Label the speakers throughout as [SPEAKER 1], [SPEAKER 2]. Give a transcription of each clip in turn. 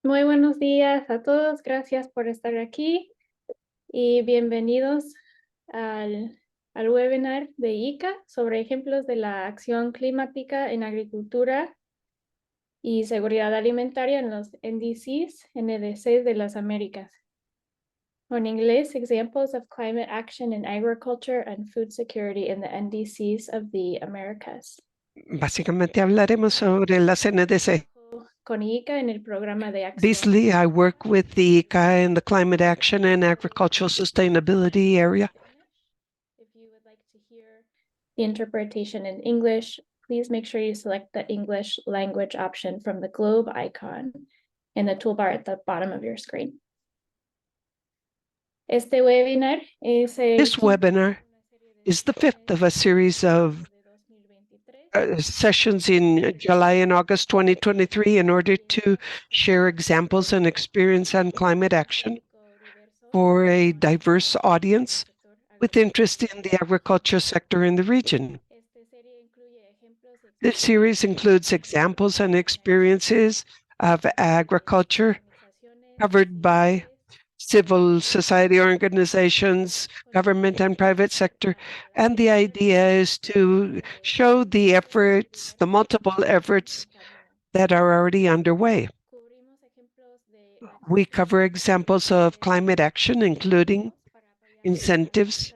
[SPEAKER 1] Muy buenos días a todos, gracias por estar aquí y bienvenidos al webinar de ICA sobre ejemplos de la acción climática en agricultura y seguridad alimentaria en los NDCs de las Américas. O en inglés, Examples of Climate Action in Agriculture and Food Security in the NDCs of the Americas.
[SPEAKER 2] Básicamente hablaremos sobre las NDC.
[SPEAKER 1] Con ICA en el programa de acción.
[SPEAKER 2] Beasley, I work with the ICA in the Climate Action and Agricultural Sustainability area.
[SPEAKER 1] If you would like to hear the interpretation in English, please make sure you select the English language option from the globe icon in the toolbar at the bottom of your screen. This webinar
[SPEAKER 2] is the fifth of a series of sessions in July and August 2023 in order to share examples and experience on climate action for a diverse audience with interest in the agriculture sector in the region. This series includes examples and experiences of agriculture covered by civil society organizations, government and private sector. And the idea is to show the efforts, the multiple efforts that are already underway. We cover examples of climate action, including incentives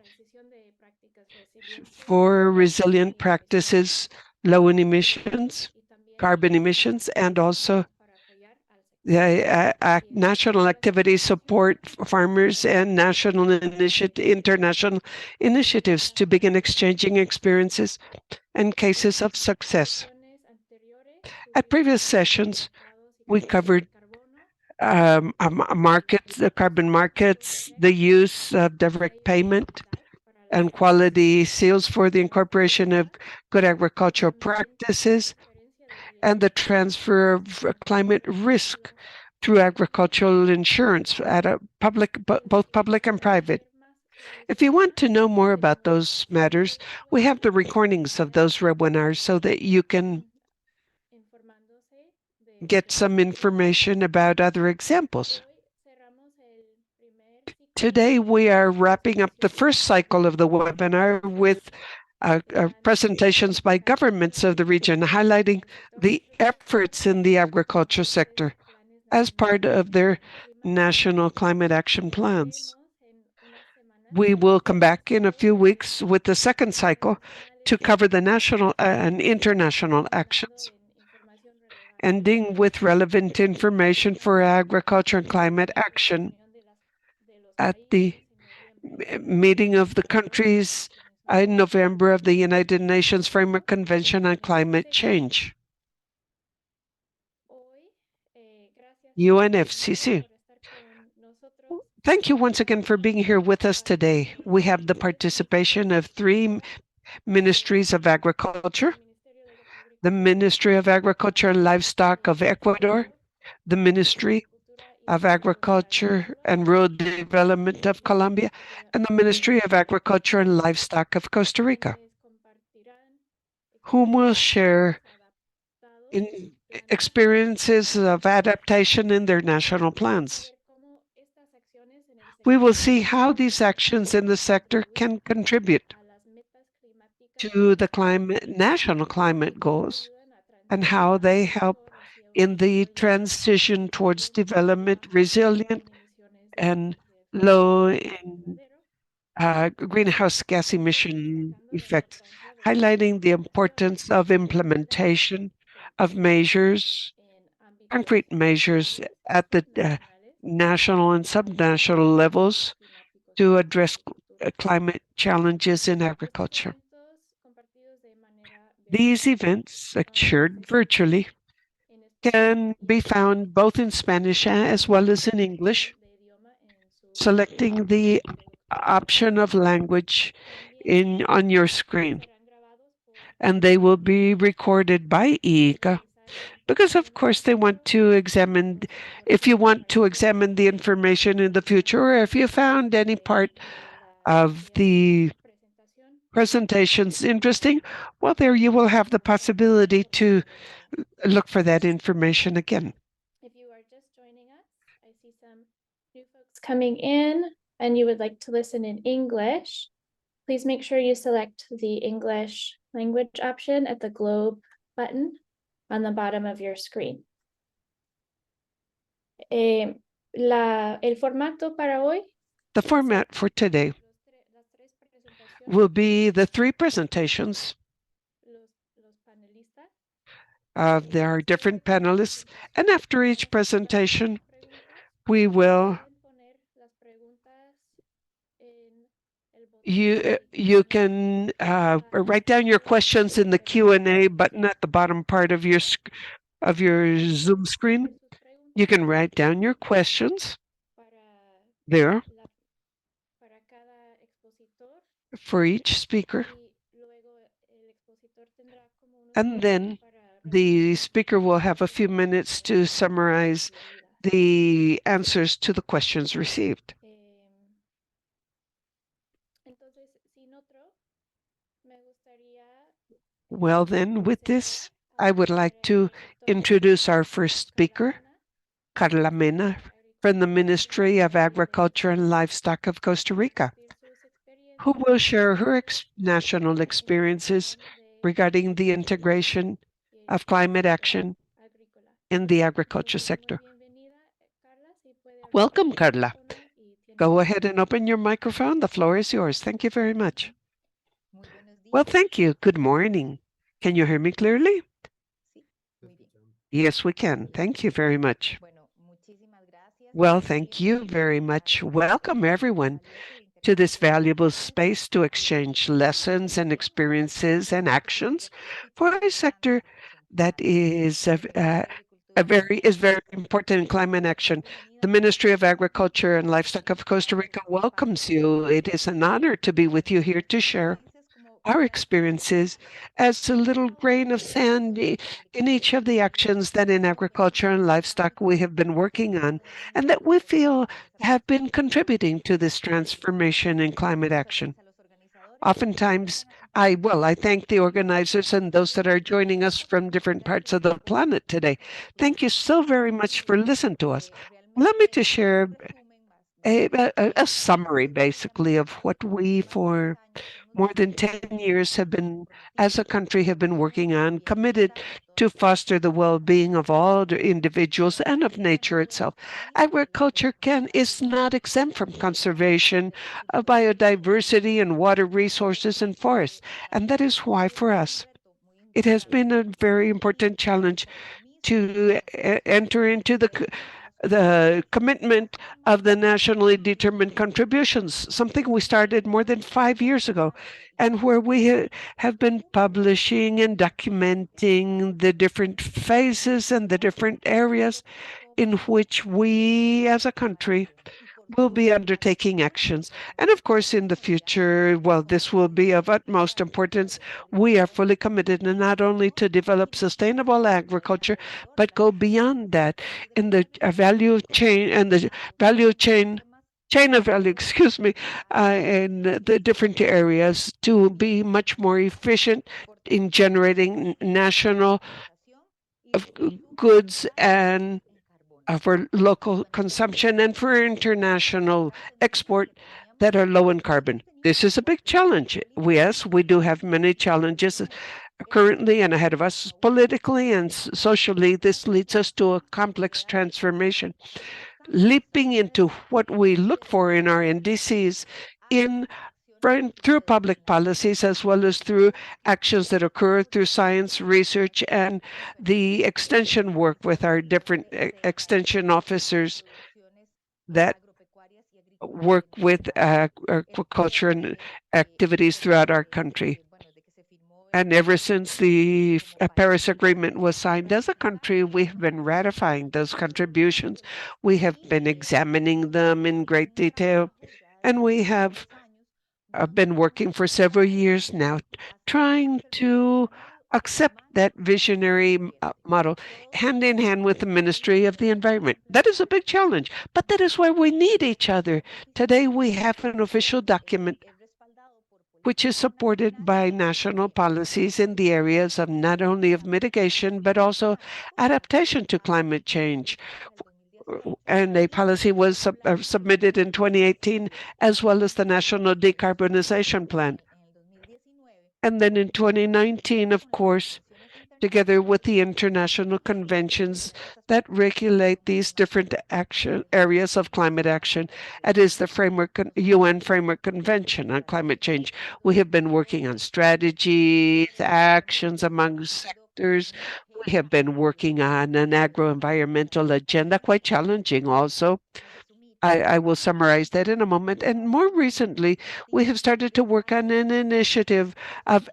[SPEAKER 2] for resilient practices, low in emissions, carbon emissions, and also the national activity support farmers and international initiatives to begin exchanging experiences and cases of success. At previous sessions, we covered markets, the carbon markets, the use of direct payment, and quality seals for the incorporation of good agricultural practices, and the transfer of climate risk through agricultural insurance at both public and private. If you want to know more about those matters, we have the recordings of those webinars so that you can get some information about other examples. Today, we are wrapping up the first cycle of the webinar with presentations by governments of the region, highlighting the efforts in the agriculture sector as part of their national climate action plans. We will come back in a few weeks with the second cycle to cover the national and international actions, ending with relevant information for agriculture and climate action at the meeting of the countries in November of the United Nations Framework Convention on Climate Change, UNFCCC. Thank you once again for being here with us today. We have the participation of three ministries of agriculture: the Ministry of Agriculture and Livestock of Ecuador, the Ministry of Agriculture and Rural Development of Colombia, and the Ministry of Agriculture and Livestock of Costa Rica, whom will share experiences of adaptation in their national plans. We will see how these actions in the sector can contribute to the national climate goals and how they help in the transition towards development resilient and low in greenhouse gas emission effects, highlighting the importance of implementation of measures, concrete measures at the national and subnational levels to address climate challenges in agriculture. These events, shared virtually, can be found both in Spanish as well as in English, selecting the option of language on your screen. And they will be recorded by ICA because, of course, they want to examine, if you want to examine the information in the future, or if you found any part of the presentations interesting, well, there you will have the possibility to look for that information again.
[SPEAKER 1] coming in and you would like to listen in English, please make sure you select the English language option at the globe button on the bottom of your screen. El formato para hoy.
[SPEAKER 2] The format for today will be the three presentations of their different panelists, and after each presentation, we will you can write down your questions in the Q&A button at the bottom part of your Zoom screen. You can write down your questions there for each speaker, and then the speaker will have a few minutes to summarize the answers to the questions received. Well, then, with this, I would like to introduce our first speaker, Carla Mena, from the Ministry of Agriculture and Livestock of Costa Rica, who will share her national experiences regarding the integration of climate action in the agriculture sector. Welcome, Carla. Go ahead and open your microphone. The floor is yours. Thank you very much. Well, thank you. Good morning. Can you hear me clearly? Yes, we can. Thank you very much. Well, thank you very much. Welcome, everyone, to this valuable space to exchange lessons and experiences and actions for a sector that is very important in climate action. The Ministry of Agriculture and Livestock of Costa Rica welcomes you. It is an honor to be with you here to share our experiences as a little grain of sand in each of the actions that in agriculture and livestock we have been working on, and that we feel have been contributing to this transformation in climate action. Oftentimes, I thank the organizers and those that are joining us from different parts of the planet today. Thank you so very much for listening to us. Allow me to share a summary, basically, of what we, for more than 10 years, as a country, have been working on, committed to foster the well-being of all the individuals and of nature itself. Agriculture is not exempt from conservation of biodiversity and water resources and forests, and that is why, for us, it has been a very important challenge to enter into the commitment of the nationally determined contributions, something we started more than 5 years ago, and where we have been publishing and documenting the different phases and the different areas in which we as a country will be undertaking actions. And of course, in the future, this will be of utmost importance. We are fully committed not only to develop sustainable agriculture, but go beyond that in the value chain and the chain of value, in the different areas to be much more efficient in generating national goods and for local consumption and for international export that are low in carbon. This is a big challenge. Yes, we do have many challenges currently and ahead of us politically and socially. This leads us to a complex transformation, leaping into what we look for in our NDCs through public policies, as well as through actions that occur through science, research, and the extension work with our different extension officers that work with agriculture and activities throughout our country. And ever since the Paris Agreement was signed as a country, we have been ratifying those contributions. We have been examining them in great detail, and we have I've been working for several years now, trying to accept that visionary model hand in hand with the Ministry of the Environment. That is a big challenge, but that is why we need each other. Today we have an official document which is supported by national policies in the areas of not only of mitigation, but also adaptation to climate change. and a policy was submitted in 2018, as well as the National Decarbonization Plan. And then in 2019, of course, together with the international conventions that regulate these different action areas of climate action. It is the UN Framework Convention on Climate Change. We have been working on strategies, actions among sectors. We have been working on an agro-environmental agenda, quite challenging also. I will summarize that in a moment. And more recently, we have started to work on an initiative of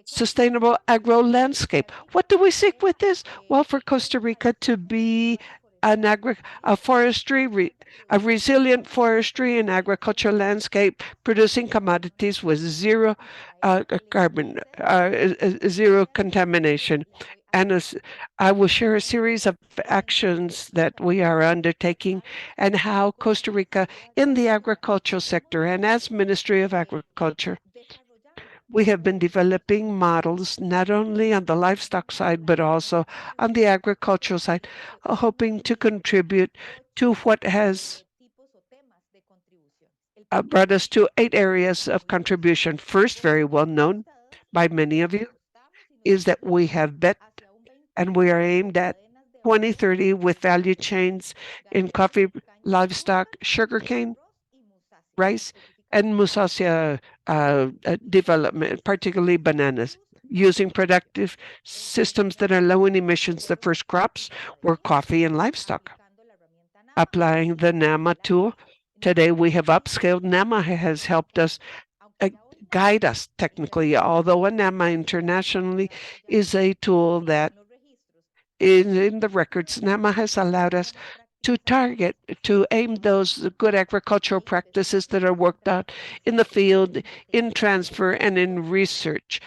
[SPEAKER 2] sustainable agro landscape. What do we seek with this? Well, for Costa Rica to be a resilient forestry and agricultural landscape producing commodities with zero carbon, zero contamination. And I will share a series of actions that we are undertaking and how Costa Rica in the agricultural sector and as Ministry of Agriculture we have been developing models not only on the livestock side, but also on the agricultural side, hoping to contribute to what has brought us to 8 areas of contribution. First, very well known by many of you, is that we have bet and we are aimed at 2030 with value chains in coffee, livestock, sugarcane, rice, and musacia development, particularly bananas, using productive systems that are low in emissions. The first crops were coffee and livestock. Applying the NAMA tool, today we have upscaled. NAMA has helped us guide us technically, although a NAMA internationally is a tool that in the records, NAMA has allowed us to aim those good agricultural practices that are worked out in the field, in transfer, and in research,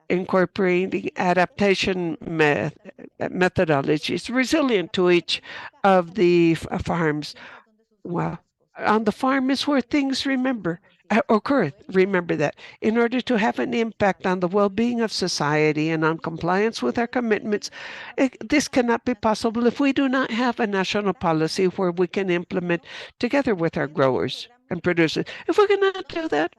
[SPEAKER 2] incorporating adaptation methodologies resilient to each of the farms. Well, on the farm is where things occur. Remember that. In order to have an impact on the well-being of society and on compliance with our commitments, this cannot be possible if we do not have a national policy where we can implement together with our growers and producers. If we cannot do that,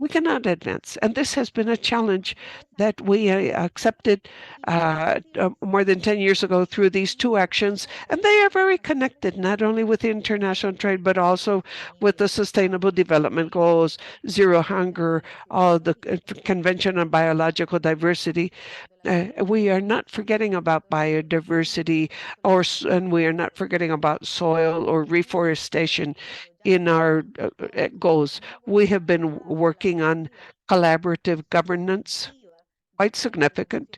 [SPEAKER 2] we cannot advance. And this has been a challenge that we accepted more than 10 years ago through these 2 actions. And they are very connected, not only with international trade, but also with the Sustainable Development Goals, zero hunger, all the Convention on Biological Diversity. We are not forgetting about biodiversity, and we are not forgetting about soil or reforestation in our goals. We have been working on collaborative governance, quite significant,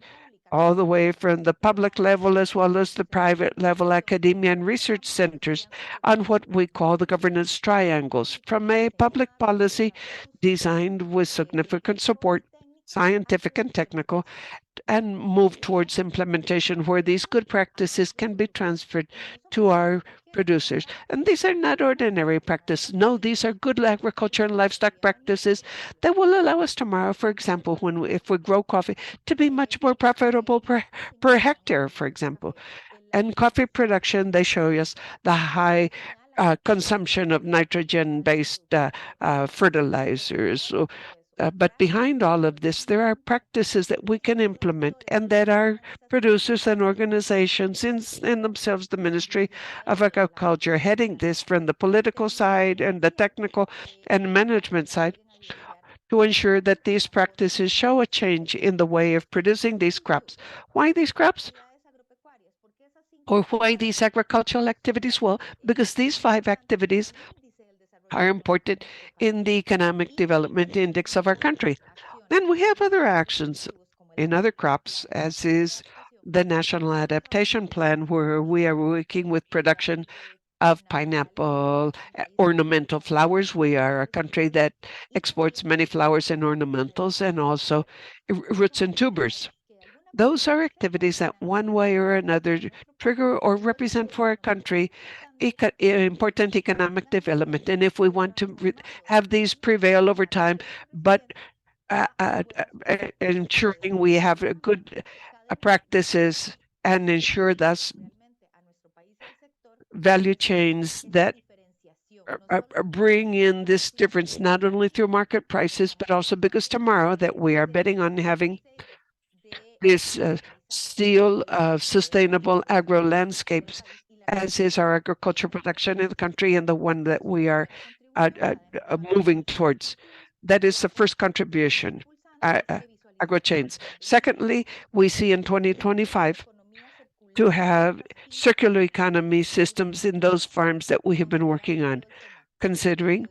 [SPEAKER 2] all the way from the public level as well as the private level, academia and research centers, on what we call the governance triangles, from a public policy designed with significant support, scientific and technical, and move towards implementation where these good practices can be transferred to our producers. And these are not ordinary practices. No, these are good agriculture and livestock practices that will allow us tomorrow, for example, if we grow coffee, to be much more profitable per hectare, for example. And coffee production, they show us the high consumption of nitrogen-based fertilizers. So, but behind all of this, there are practices that we can implement and that our producers and organizations in themselves, the Ministry of Agriculture, heading this from the political side and the technical and management side, to ensure that these practices show a change in the way of producing these crops. Why these crops? Or why these agricultural activities? Well, because these 5 activities are important in the economic development index of our country. Then we have other actions in other crops, as is the National Adaptation Plan, where we are working with production of pineapple, ornamental flowers. We are a country that exports many flowers and ornamentals, and also roots and tubers. Those are activities that one way or another trigger or represent for a country important economic development. And if we want to have these prevail over time, but ensuring we have good practices and ensure thus value chains that bring in this difference, not only through market prices, but also because tomorrow that we are betting on having this seal of sustainable agro landscapes, as is our agriculture production in the country and the one that we are moving towards. That is the first contribution, agro chains. Secondly, we see in 2025 to have circular economy systems in those farms that we have been working on, considering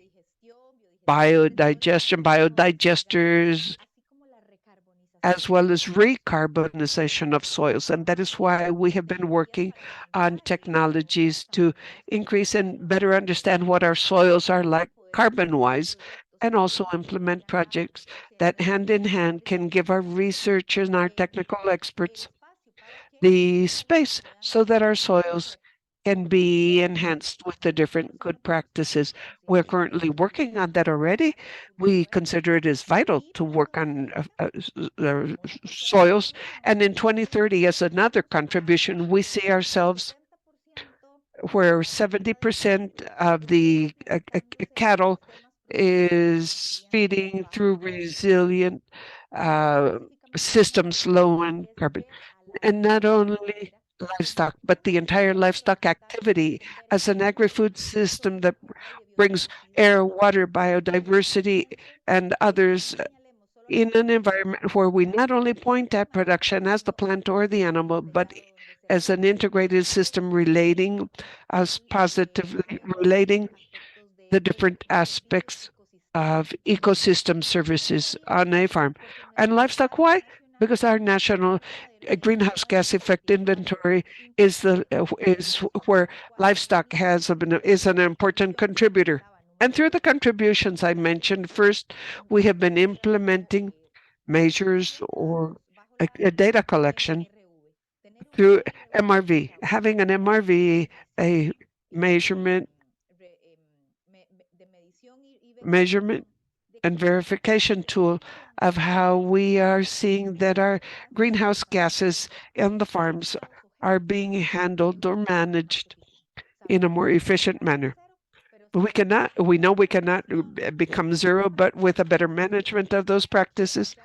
[SPEAKER 2] biodigesters, as well as recarbonization of soils. And that is why we have been working on technologies to increase and better understand what our soils are like carbon-wise, and also implement projects that hand in hand can give our researchers and our technical experts the space so that our soils can be enhanced with the different good practices. We're currently working on that already. We consider it as vital to work on soils. And in 2030, as another contribution, we see ourselves where 70% of the cattle is feeding through resilient systems low in carbon. And not only livestock, but the entire livestock activity as an agri-food system that brings air, water, biodiversity, and others in an environment where we not only point at production as the plant or the animal, but as an integrated system relating us positively, relating the different aspects of ecosystem services on a farm. And livestock, why? Because our national greenhouse gas effect inventory is where livestock is an important contributor. And through the contributions I mentioned, first, we have been implementing measures or a data collection through MRV. Having an MRV, a measurement and verification tool of how we are seeing that our greenhouse gases in the farms are being handled or managed in a more efficient manner. But we know we cannot become zero, but with a better management of those practices,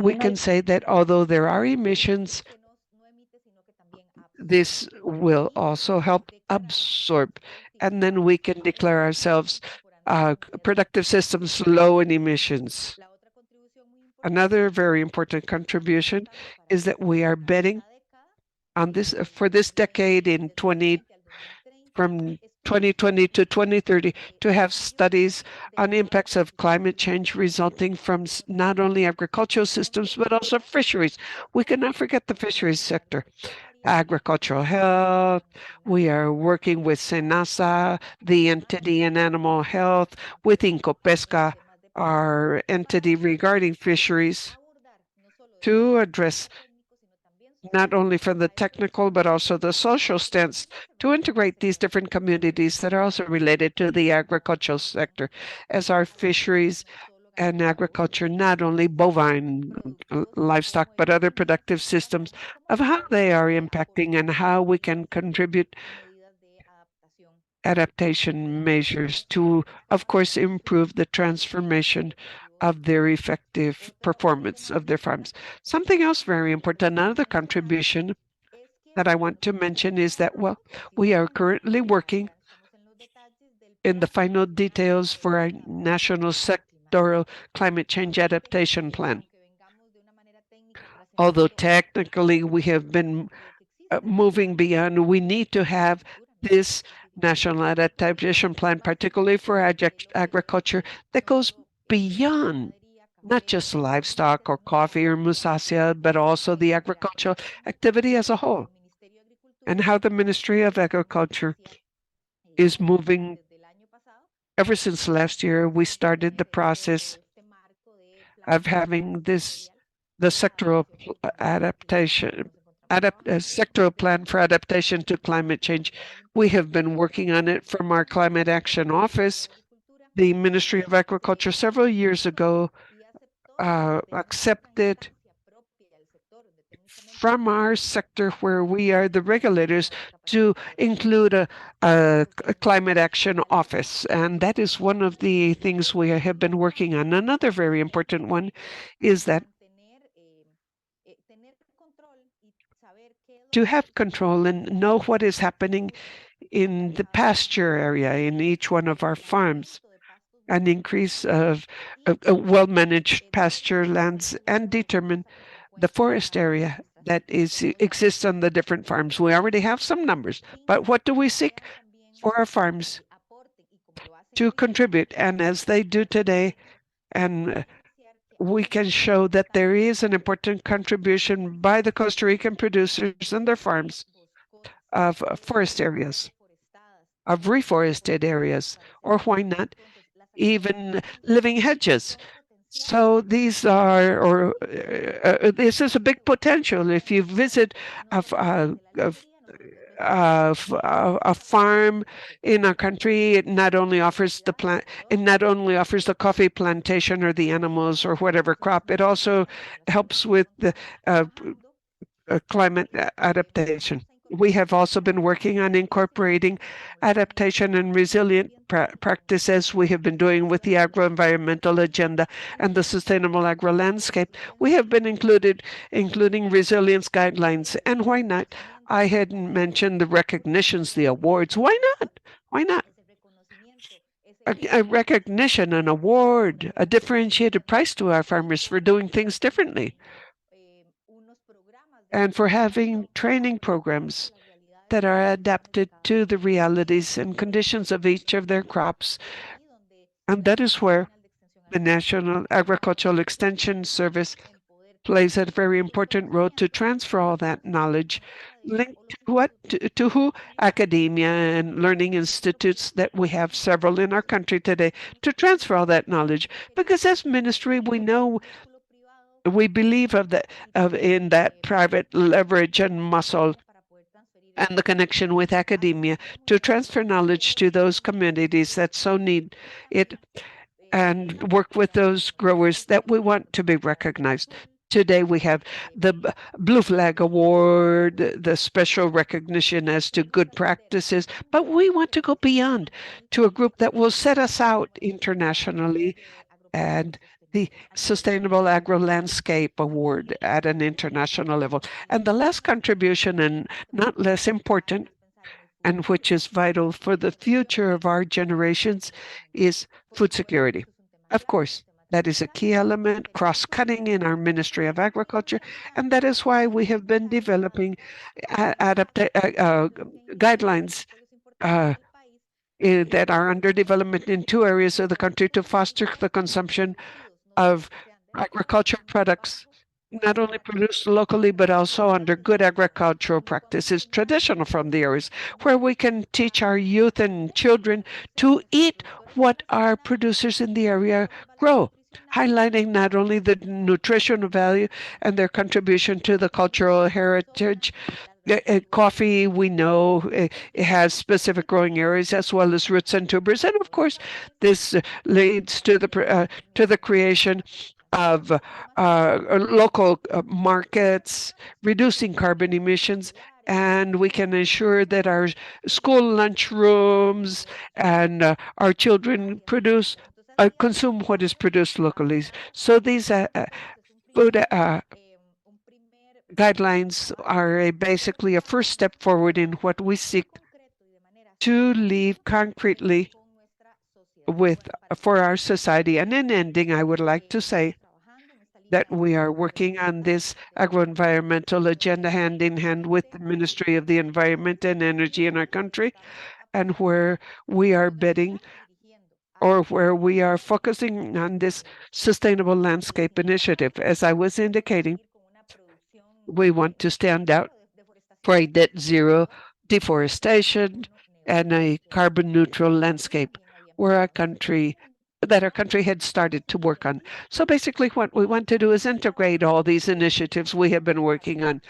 [SPEAKER 2] we can say that although there are emissions, this will also help absorb, and then we can declare ourselves productive systems low in emissions. Another very important contribution is that we are betting on this for this decade from 2020 to 2030 to have studies on impacts of climate change resulting from not only agricultural systems but also fisheries. We cannot forget the fisheries sector. Agricultural health. We are working with SENASA, the entity in animal health, with Incopesca, our entity regarding fisheries, to address not only from the technical but also the social stance to integrate these different communities that are also related to the agricultural sector, as our fisheries and agriculture, not only bovine livestock, but other productive systems, of how they are impacting and how we can contribute adaptation measures to, of course, improve the transformation of their effective performance of their farms. Something else very important, another contribution that I want to mention is that, well, we are currently working in the final details for our national sectoral climate change adaptation plan. Although technically we have been moving beyond, we need to have this national adaptation plan, particularly for agriculture, that goes beyond not just livestock or coffee or musacia, but also the agricultural activity as a whole, and how the Ministry of Agriculture is moving. Ever since last year, we started the process of having the sectoral adaptation, sectoral plan for adaptation to climate change. We have been working on it from our Climate Action Office. The Ministry of Agriculture several years ago accepted from our sector, where we are the regulators, to include a climate action office. And that is one of the things we have been working on. Another very important one is that to have control and know what is happening in the pasture area in each one of our farms, an increase of well-managed pasture lands, and determine the forest area that exists on the different farms. We already have some numbers, but what do we seek for our farms to contribute? And as they do today, and we can show that there is an important contribution by the Costa Rican producers and their farms of forest areas, of reforested areas, or why not even living hedges. So these are, or this is a big potential. If you visit a farm in our country, it not only offers the plant, it not only offers the coffee plantation or the animals or whatever crop, it also helps with the uh, climate adaptation. We have also been working on incorporating adaptation and resilient practices. We have been doing with the agro-environmental agenda and the sustainable agro-landscape. We have been including resilience guidelines. And why not? I had mentioned the recognitions, the awards. Why not? Why not? A recognition, an award, a differentiated price to our farmers for doing things differently, and for having training programs that are adapted to the realities and conditions of each of their crops. And that is where the National Agricultural Extension Service plays a very important role to transfer all that knowledge, linked to what? To who? Academia and learning institutes, that we have several in our country today, to transfer all that knowledge. Because as ministry, we know, we believe in that private leverage and muscle and the connection with academia to transfer knowledge to those communities that so need it, and work with those growers that we want to be recognized. Today we have the Blue Flag Award, the special recognition as to good practices, but we want to go beyond to a group that will set us out internationally, and the Sustainable Agro-Landscape Award at an international level. And the last contribution, and not less important, and which is vital for the future of our generations, is food security. Of course, that is a key element, cross-cutting in our Ministry of Agriculture, and that is why we have been developing guidelines that are under development in 2 areas of the country to foster the consumption of agricultural products, not only produced locally, but also under good agricultural practices, traditional from the areas, where we can teach our youth and children to eat what our producers in the area grow, highlighting not only the nutritional value and their contribution to the cultural heritage. Coffee, we know, it has specific growing areas as well as roots and tubers, and of course, this leads to the creation of local markets, reducing carbon emissions, and we can ensure that our school lunchrooms and our children consume what is produced locally. So these food guidelines are basically a first step forward in what we seek to live concretely for our society. And in ending, I would like to say that we are working on this agro-environmental agenda hand in hand with the Ministry of the Environment and Energy in our country, and where we are betting, or where we are focusing on this sustainable landscape initiative. As I was indicating, we want to stand out for a net zero deforestation and a carbon neutral landscape, where our country had started to work on. So basically what we want to do is integrate all these initiatives we have been working on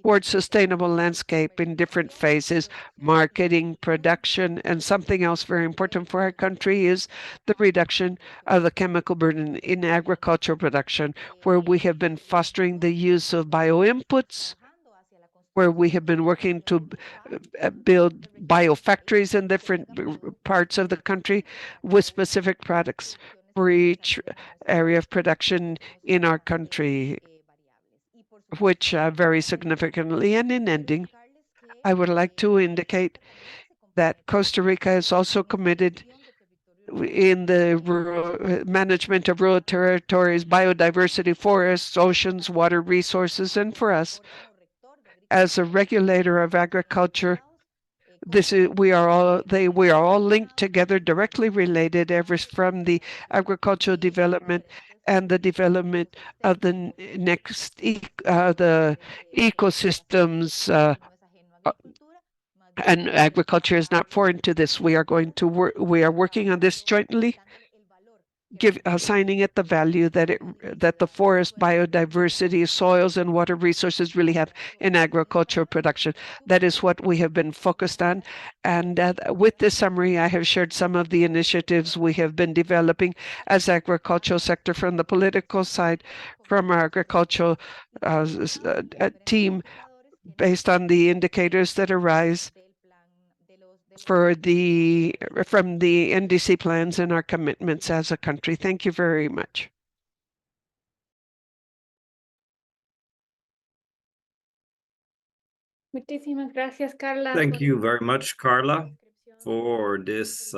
[SPEAKER 2] towards sustainable landscape in different phases, marketing, production, and something else very important for our country is the reduction of the chemical burden in agricultural production, where we have been fostering the use of bioinputs, where we have been working to build biofactories in different parts of the country with specific products for each area of production in our country, which vary significantly. And in ending, I would like to indicate that Costa Rica is also committed in the management of rural territories, biodiversity, forests, oceans, water resources, and for us, as a regulator of agriculture, we are all linked together, directly related, ever from the agricultural development and the development of the the ecosystems. And agriculture is not foreign to this. We are going to work. We are working on this jointly, assigning it the value that the forest, biodiversity, soils, and water resources really have in agricultural production. That is what we have been focused on. And with this summary, I have shared some of the initiatives we have been developing as agricultural sector from the political side, from our agricultural team, based on the indicators that arise from the NDC plans and our commitments as a country. Thank you very much.
[SPEAKER 1] Muchísimas gracias, Carla.
[SPEAKER 3] Thank you very much, Carla, for this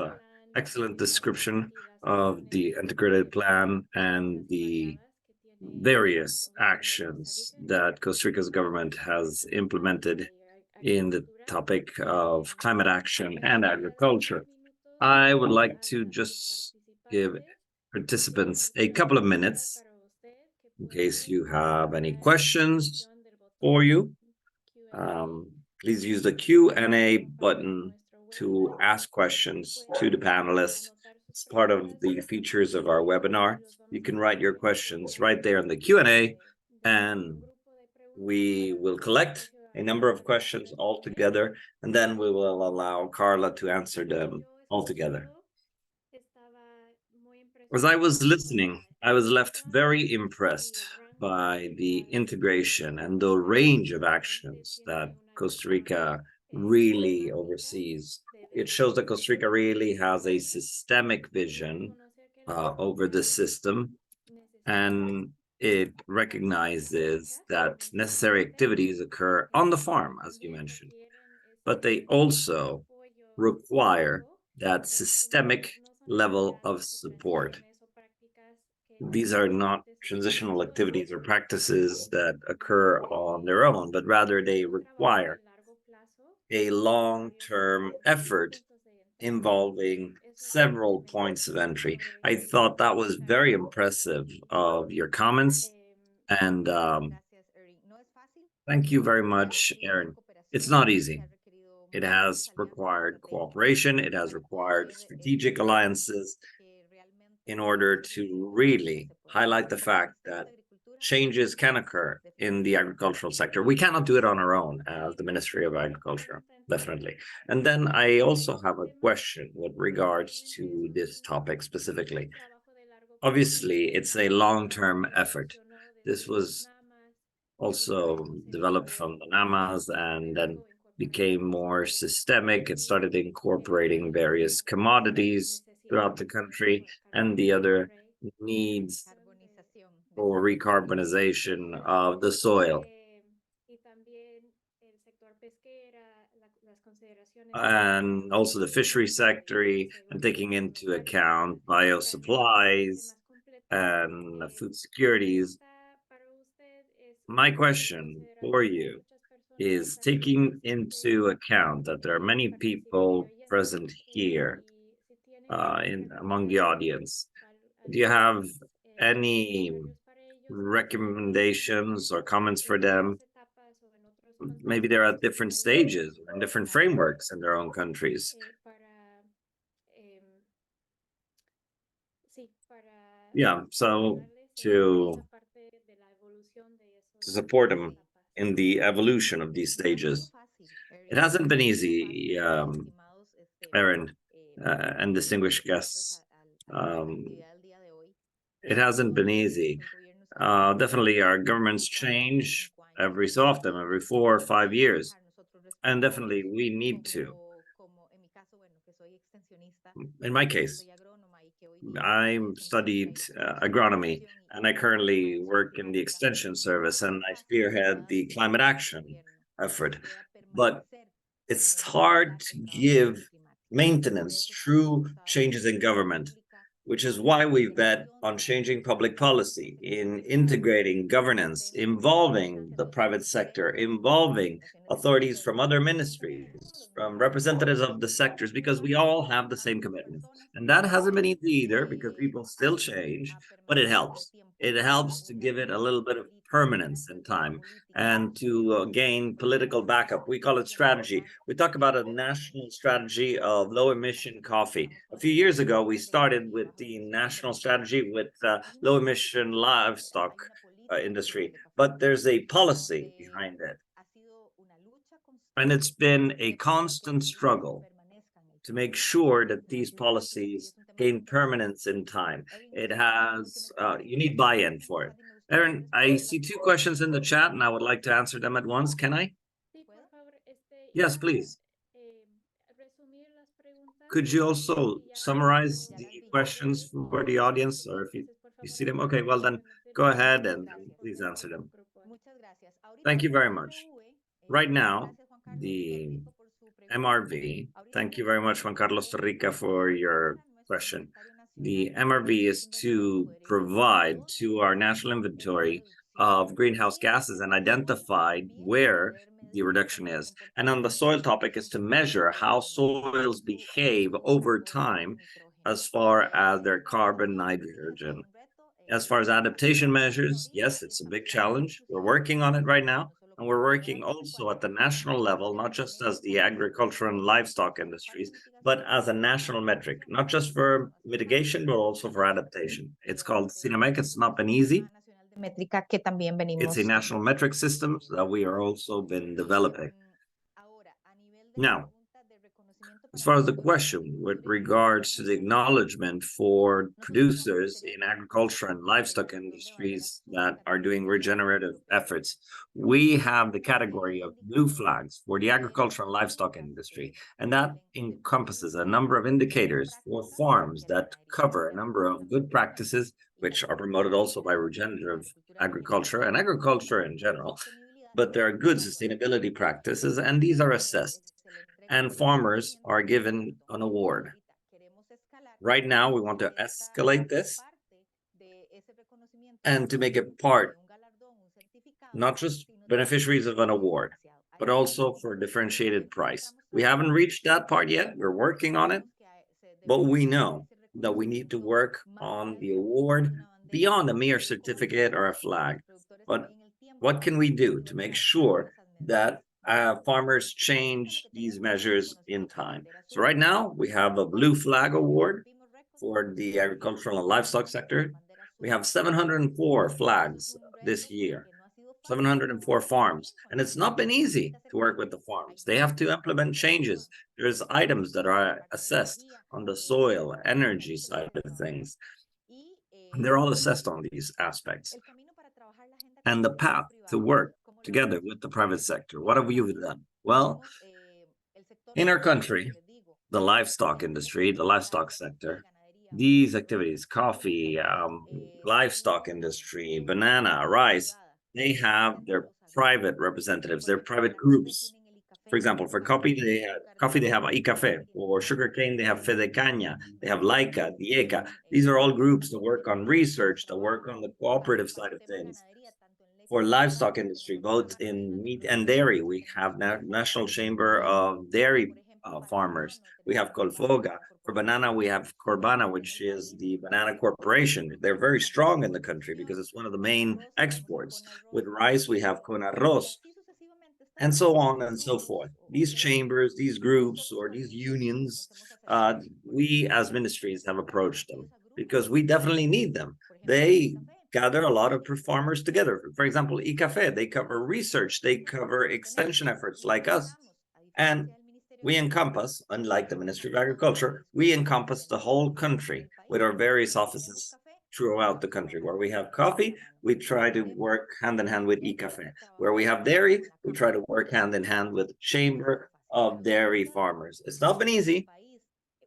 [SPEAKER 3] excellent description of the integrated plan and the various actions that Costa Rica's government has implemented in the topic of climate action and agriculture. I would like to just give participants a couple of minutes in case you have any questions for you. Please use the Q&A button to ask questions to the panelists. It's part of the features of our webinar. You can write your questions right there in the Q&A, and we will collect a number of questions all together, and then we will allow Carla to answer them all together. As I was listening, I was left very impressed by the integration and the range of actions that Costa Rica really oversees. It shows that Costa Rica really has a systemic vision over the system, and it recognizes that necessary activities occur on the farm, as you mentioned, but they also require that systemic level of support. These are not transitional activities or practices that occur on their own, but rather they require a long-term effort involving several points of entry. I thought that was very impressive of your comments, and thank you very much, Erin. It's not easy. It has required cooperation. It has required strategic alliances in order to really highlight the fact that changes can occur in the agricultural sector. We cannot do it on our own as the Ministry of Agriculture, definitely. And then I also have a question with regards to this topic specifically. Obviously, it's a long-term effort. This was also developed from the NAMAs and then became more systemic. It started incorporating various commodities throughout the country and the other needs for recarbonization of the soil. And also the fishery sector, and taking into account biosupplies and food securities. My question for you is, taking into account that there are many people present here among the audience, do you have any recommendations or comments for them? Maybe they're at different stages and different frameworks in their own countries. Yeah, so to support them in the evolution of these stages. It hasn't been easy, Aaron, and distinguished guests. It hasn't been easy. Definitely our governments change every so often, every 4 or 5 years. And definitely we need to. In my case, I studied agronomy, and I currently work in the extension service, and I spearhead the climate action effort. But it's hard to give maintenance through changes in government, which is why we bet on changing public policy, in integrating governance, involving the private sector, involving authorities from other ministries, from representatives of the sectors, because we all have the same commitments. And that hasn't been easy either, because people still change, but it helps. It helps to give it a little bit of permanence in time and to gain political backup. We call it strategy. We talk about a national strategy of low emission coffee. A few years ago, we started with the national strategy with low emission livestock industry, but there's a policy behind it. And it's been a constant struggle to make sure that these policies gain permanence in time. It has, you need buy-in for it. Aaron, I see 2 questions in the chat and I would like to answer them at once. Can I? Yes, please. Could you also summarize the questions for the audience, or if you see them? Okay, well then go ahead and please answer them. Thank you very much. Right now, the MRV, thank you very much, Juan Carlos Torrica, for your question. The MRV is to provide to our national inventory of greenhouse gases and identify where the reduction is. And on the soil topic is to measure how soils behave over time as far as their carbon, nitrogen. As far as adaptation measures, yes, it's a big challenge. We're working on it right now. And we're working also at the national level, not just as the agriculture and livestock industries, but as a national metric, not just for mitigation, but also for adaptation. It's called CINAMEC. It's not been easy. It's a national metric system that we are also been developing. Now, as far as the question with regards to the acknowledgement for producers in agriculture and livestock industries that are doing regenerative efforts, we have the category of blue flags for the agriculture and livestock industry, and that encompasses a number of indicators for farms that cover a number of good practices, which are promoted also by regenerative agriculture and agriculture in general. But there are good sustainability practices, and these are assessed, and farmers are given an award. Right now, we want to escalate this and to make it part, not just beneficiaries of an award, but also for a differentiated price. We haven't reached that part yet. We're working on it, but we know that we need to work on the award beyond a mere certificate or a flag. But what can we do to make sure that farmers change these measures in time? So right now we have a blue flag award for the agricultural and livestock sector. We have 704 flags this year, 704 farms, and it's not been easy to work with the farms. They have to implement changes. There's items that are assessed on the soil, energy side of things. They're all assessed on these aspects. And the path to work together with the private sector, what have we done? Well, in our country, the livestock industry, the livestock sector, these activities, coffee, livestock industry, banana, rice, they have their private representatives, their private groups. For example, for coffee, they have iCafé. For sugarcane, they have Fede Caña, they have Laika, Dieca. These are all groups that work on research, that work on the cooperative side of things. For livestock industry, both in meat and dairy, we have National Chamber of Dairy Farmers. We have Colfoga. For banana, we have Corbana, which is the banana corporation. They're very strong in the country because it's one of the main exports. With rice, we have Conarroz, and so on and so forth. These chambers, these groups, or these unions, we as ministries have approached them because we definitely need them. They gather a lot of farmers together. For example, ICAFE, they cover research, they cover extension efforts like us. And we encompass, unlike the Ministry of Agriculture, we encompass the whole country with our various offices throughout the country. Where we have coffee, we try to work hand in hand with ICAFE. Where we have dairy, we try to work hand in hand with the Chamber of Dairy Farmers. It's not been easy,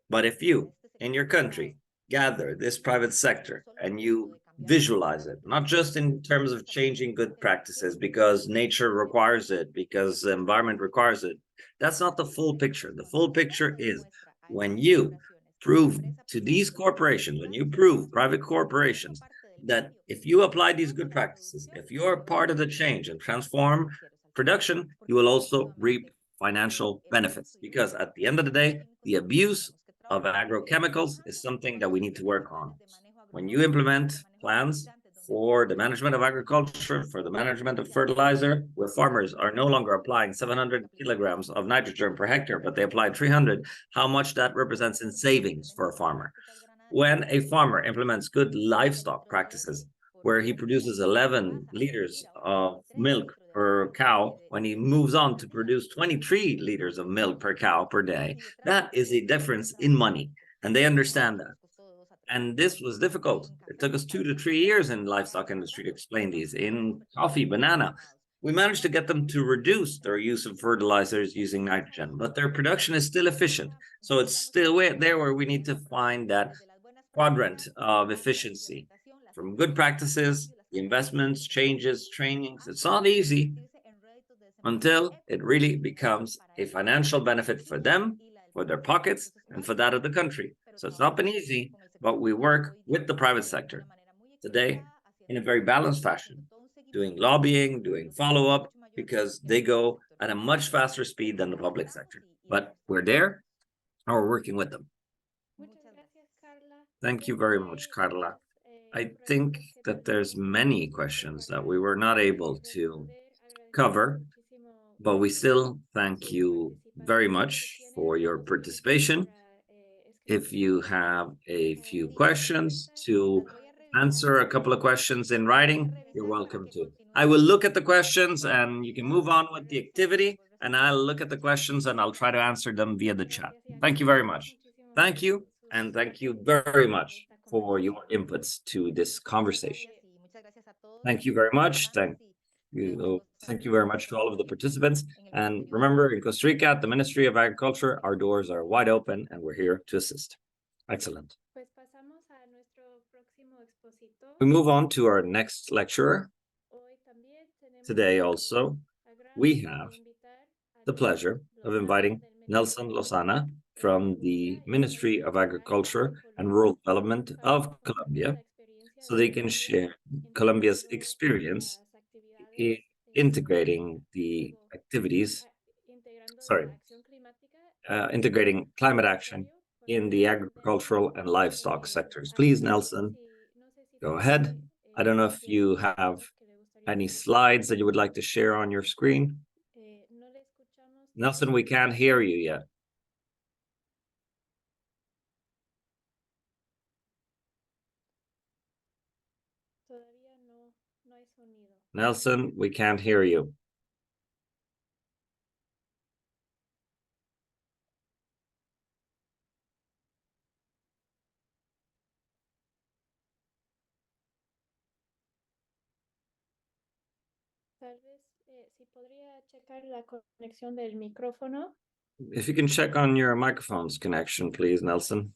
[SPEAKER 3] but if you, in your country, gather this private sector and you visualize it, not just in terms of changing good practices because nature requires it, because the environment requires it, that's not the full picture. The full picture is when you prove to these corporations, when you prove private corporations that if you apply these good practices, if you're part of the change and transform production, you will also reap financial benefits. Because at the end of the day, the abuse of agrochemicals is something that we need to work on. When you implement plans for the management of agriculture, for the management of fertilizer, where farmers are no longer applying 700 kilograms of nitrogen per hectare, but they apply 300, how much that represents in savings for a farmer. When a farmer implements good livestock practices, where he produces 11 liters of milk per cow, when he moves on to produce 23 liters of milk per cow per day, that is a difference in money. And they understand that. And this was difficult. It took us 2 to 3 years in the livestock industry to explain these. In coffee, banana, we managed to get them to reduce their use of fertilizers using nitrogen, but their production is still efficient. So it's still there where we need to find that quadrant of efficiency from good practices, investments, changes, trainings. It's not easy until it really becomes a financial benefit for them, for their pockets, and for that of the country. So it's not been easy, but we work with the private sector today in a very balanced fashion, doing lobbying, doing follow-up, because they go at a much faster speed than the public sector. But we're there and we're working with them. Thank you very much, Carla. I think that there's many questions that we were not able to cover, but we still thank you very much for your participation. If you have a few questions to answer a couple of questions in writing, you're welcome to. I will look at the questions and you can move on with the activity, and I'll look at the questions and I'll try to answer them via the chat. Thank you very much. Thank you, and thank you very much for your inputs to this conversation. Thank you very much. Thank you very much to all of the participants. And remember, in Costa Rica, at the Ministry of Agriculture, our doors are wide open and we're here to assist. Excellent. We move on to our next lecturer. Today also, we have the pleasure of inviting Nelson Lozana from the Ministry of Agriculture and Rural Development of Colombia, so they can share Colombia's experience in integrating the activities, integrating climate action in the agricultural and livestock sectors. Please, Nelson, go ahead. I don't know if you have any slides that you would like to share on your screen. Nelson, we can't hear you yet. Nelson, we can't hear you. If you can check on your microphone's connection, please, Nelson.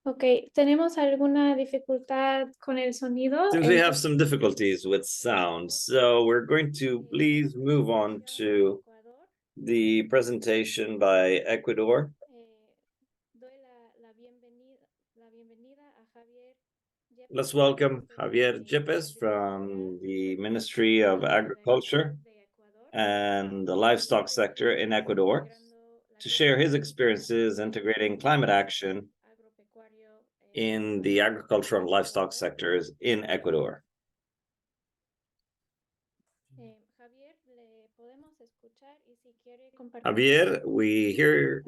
[SPEAKER 1] Ok, ¿tenemos alguna dificultad con el sonido?
[SPEAKER 3] Seems we have some difficulties with sound, so we're going to please move on to the presentation by Ecuador. Let's welcome Javier Yepes from the Ministry of Agriculture and the livestock sector in Ecuador to share his experiences integrating climate action in the agricultural and livestock sectors in Ecuador. Javier, we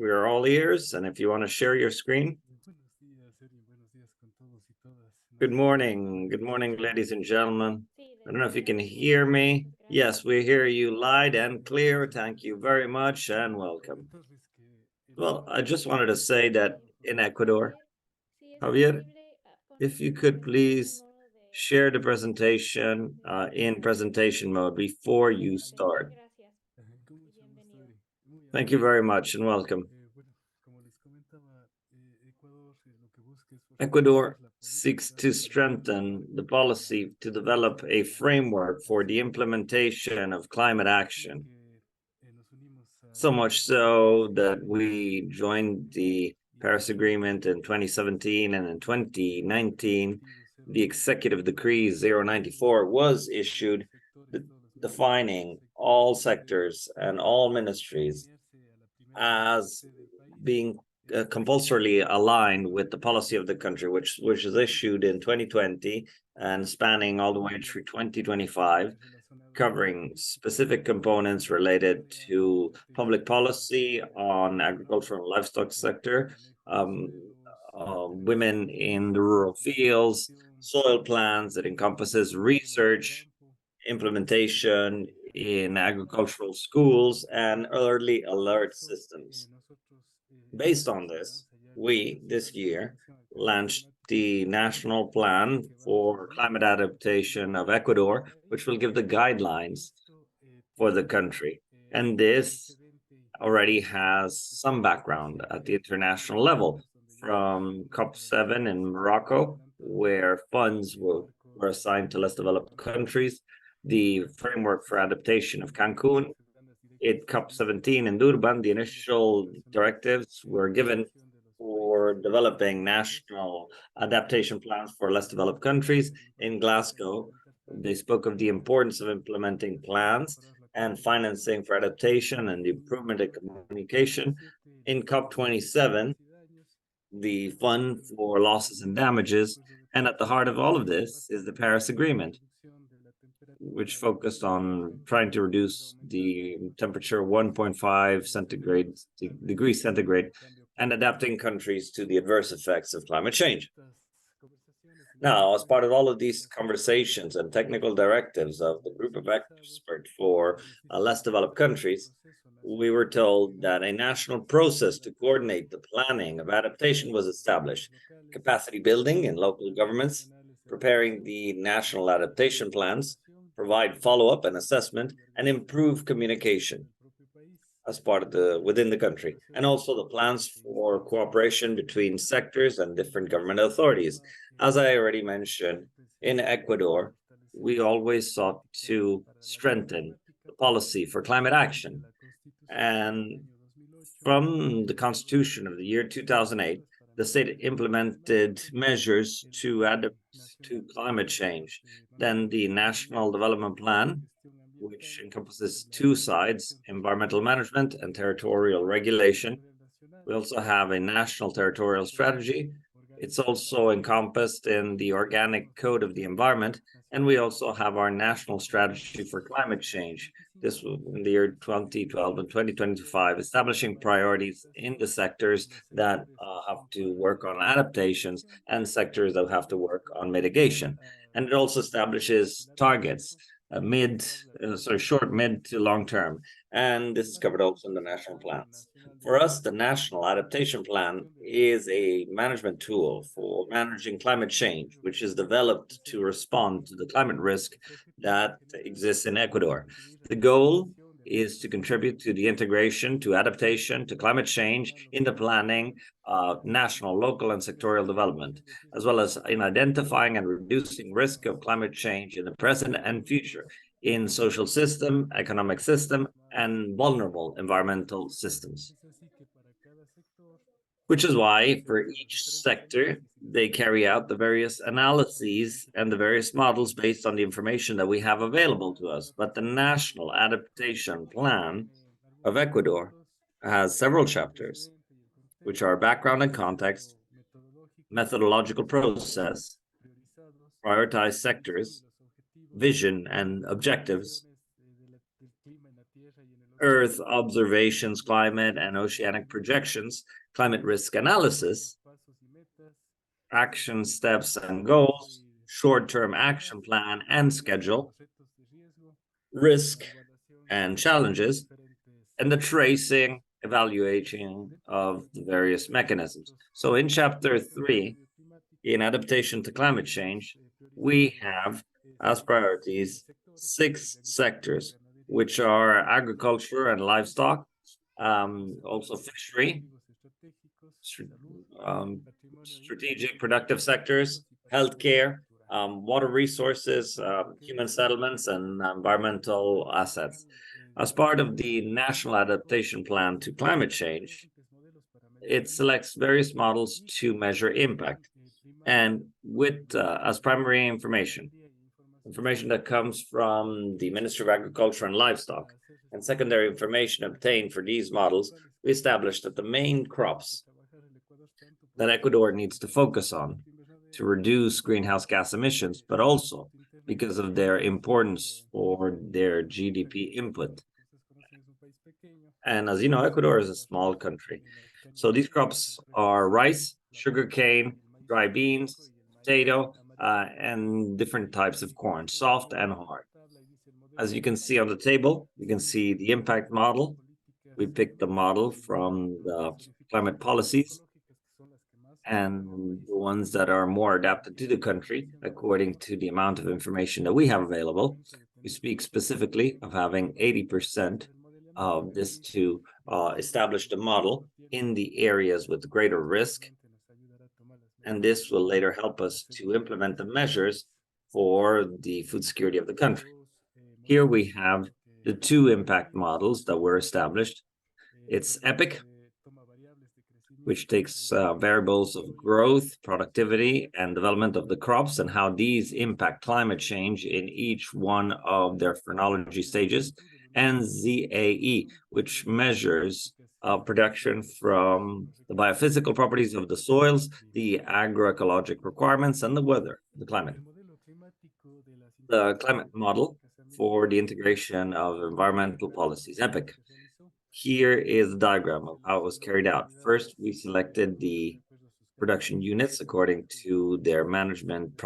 [SPEAKER 3] are all ears, and if you want to share your screen. Good morning, ladies and gentlemen. I don't know if you can hear me. Yes, we hear you loud and clear. Thank you very much and welcome. Well, I just wanted to say that in Ecuador, Javier, if you could please share the presentation in presentation mode before you start. Thank you very much and welcome. Ecuador seeks to strengthen the policy to develop a framework for the implementation of climate action. So much so that we joined the Paris Agreement in 2017, and in 2019, the Executive Decree 094 was issued, defining all sectors and all ministries as being compulsorily aligned with the policy of the country, which was issued in 2020 and spanning all the way through 2025, covering specific components related to public policy on agricultural and livestock sector, women in the rural fields, soil plans that encompasses research, implementation in agricultural schools, and early alert systems. Based on this, we this year launched the National Plan for Climate Adaptation of Ecuador, which will give the guidelines for the country. And this already has some background at the international level from COP7 in Morocco, where funds were assigned to less developed countries, the framework for adaptation of Cancun. At COP17 in Durban, the initial directives were given for developing national adaptation plans for less developed countries. In Glasgow, they spoke of the importance of implementing plans and financing for adaptation and the improvement of communication. In COP27, the fund for losses and damages, and at the heart of all of this is the Paris Agreement, which focused on trying to reduce the temperature 1.5 degrees centigrade and adapting countries to the adverse effects of climate change. Now, as part of all of these conversations and technical directives of the group of experts for less developed countries, we were told that a national process to coordinate the planning of adaptation was established, capacity building in local governments, preparing the national adaptation plans, provide follow-up and assessment, and improve communication as part of within the country, and also the plans for cooperation between sectors and different government authorities. As I already mentioned, in Ecuador, we always sought to strengthen the policy for climate action. And from the Constitution of the year 2008, the state implemented measures to adapt to climate change. Then the National Development Plan, which encompasses two sides, environmental management and territorial regulation. We also have a national territorial strategy. It's also encompassed in the Organic Code of the Environment, and we also have our national strategy for climate change. This was in the year 2012 and 2025, establishing priorities in the sectors that have to work on adaptations and sectors that have to work on mitigation. And it also establishes targets, short, mid to long term. And this is covered also in the national plans. For us, the National Adaptation Plan is a management tool for managing climate change, which is developed to respond to the climate risk that exists in Ecuador. The goal is to contribute to the integration, to adaptation, to climate change in the planning of national, local, and sectorial development, as well as in identifying and reducing risk of climate change in the present and future in social system, economic system, and vulnerable environmental systems. Which is why for each sector, they carry out the various analyses and the various models based on the information that we have available to us. But the National Adaptation Plan of Ecuador has several chapters, which are background and context, methodological process, prioritized sectors, vision and objectives, Earth observations, climate and oceanic projections, climate risk analysis, action steps and goals, short-term action plan and schedule, risk and challenges, and the tracing, evaluation of the various mechanisms. So in chapter 3, in adaptation to climate change, we have as priorities 6 sectors, which are agriculture and livestock, also fishery, strategic productive sectors, healthcare, water resources, human settlements, and environmental assets. As part of the National Adaptation Plan to Climate Change, it selects various models to measure impact, and with as primary information that comes from the Ministry of Agriculture and Livestock, and secondary information obtained for these models, we established that the main crops that Ecuador needs to focus on to reduce greenhouse gas emissions, but also because of their importance for their GDP input. And as you know, Ecuador is a small country. So these crops are rice, sugarcane, dry beans, potato, and different types of corn, soft and hard. As you can see on the table, you can see the impact model. We picked the model from the climate policies and the ones that are more adapted to the country according to the amount of information that we have available. We speak specifically of having 80% of this to establish the model in the areas with greater risk. And this will later help us to implement the measures for the food security of the country. Here we have the 2 impact models that were established. It's EPIC, which takes variables of growth, productivity, and development of the crops and how these impact climate change in each one of their phrenology stages, and ZAE, which measures production from the biophysical properties of the soils, the agroecologic requirements, and the weather, the climate. The climate model for the integration of environmental policies, EPIC. Here is the diagram of how it was carried out. First, we selected the production units according to their management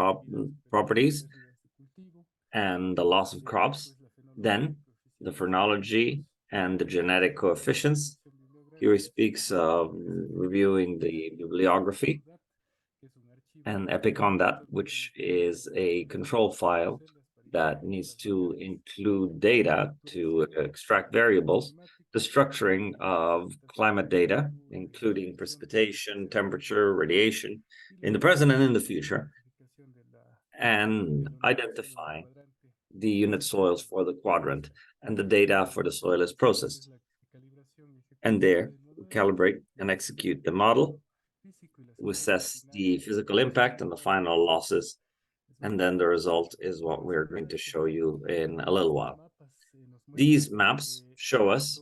[SPEAKER 3] properties and the loss of crops. Then, the phrenology and the genetic coefficients. Here he speaks of reviewing the bibliography and EPIC on that, which is a control file that needs to include data to extract variables, the structuring of climate data, including precipitation, temperature, radiation, in the present and in the future, and identifying the unit soils for the quadrant, and the data for the soil is processed. And there, we calibrate and execute the model, we assess the physical impact and the final losses, and then the result is what we're going to show you in a little while. These maps show us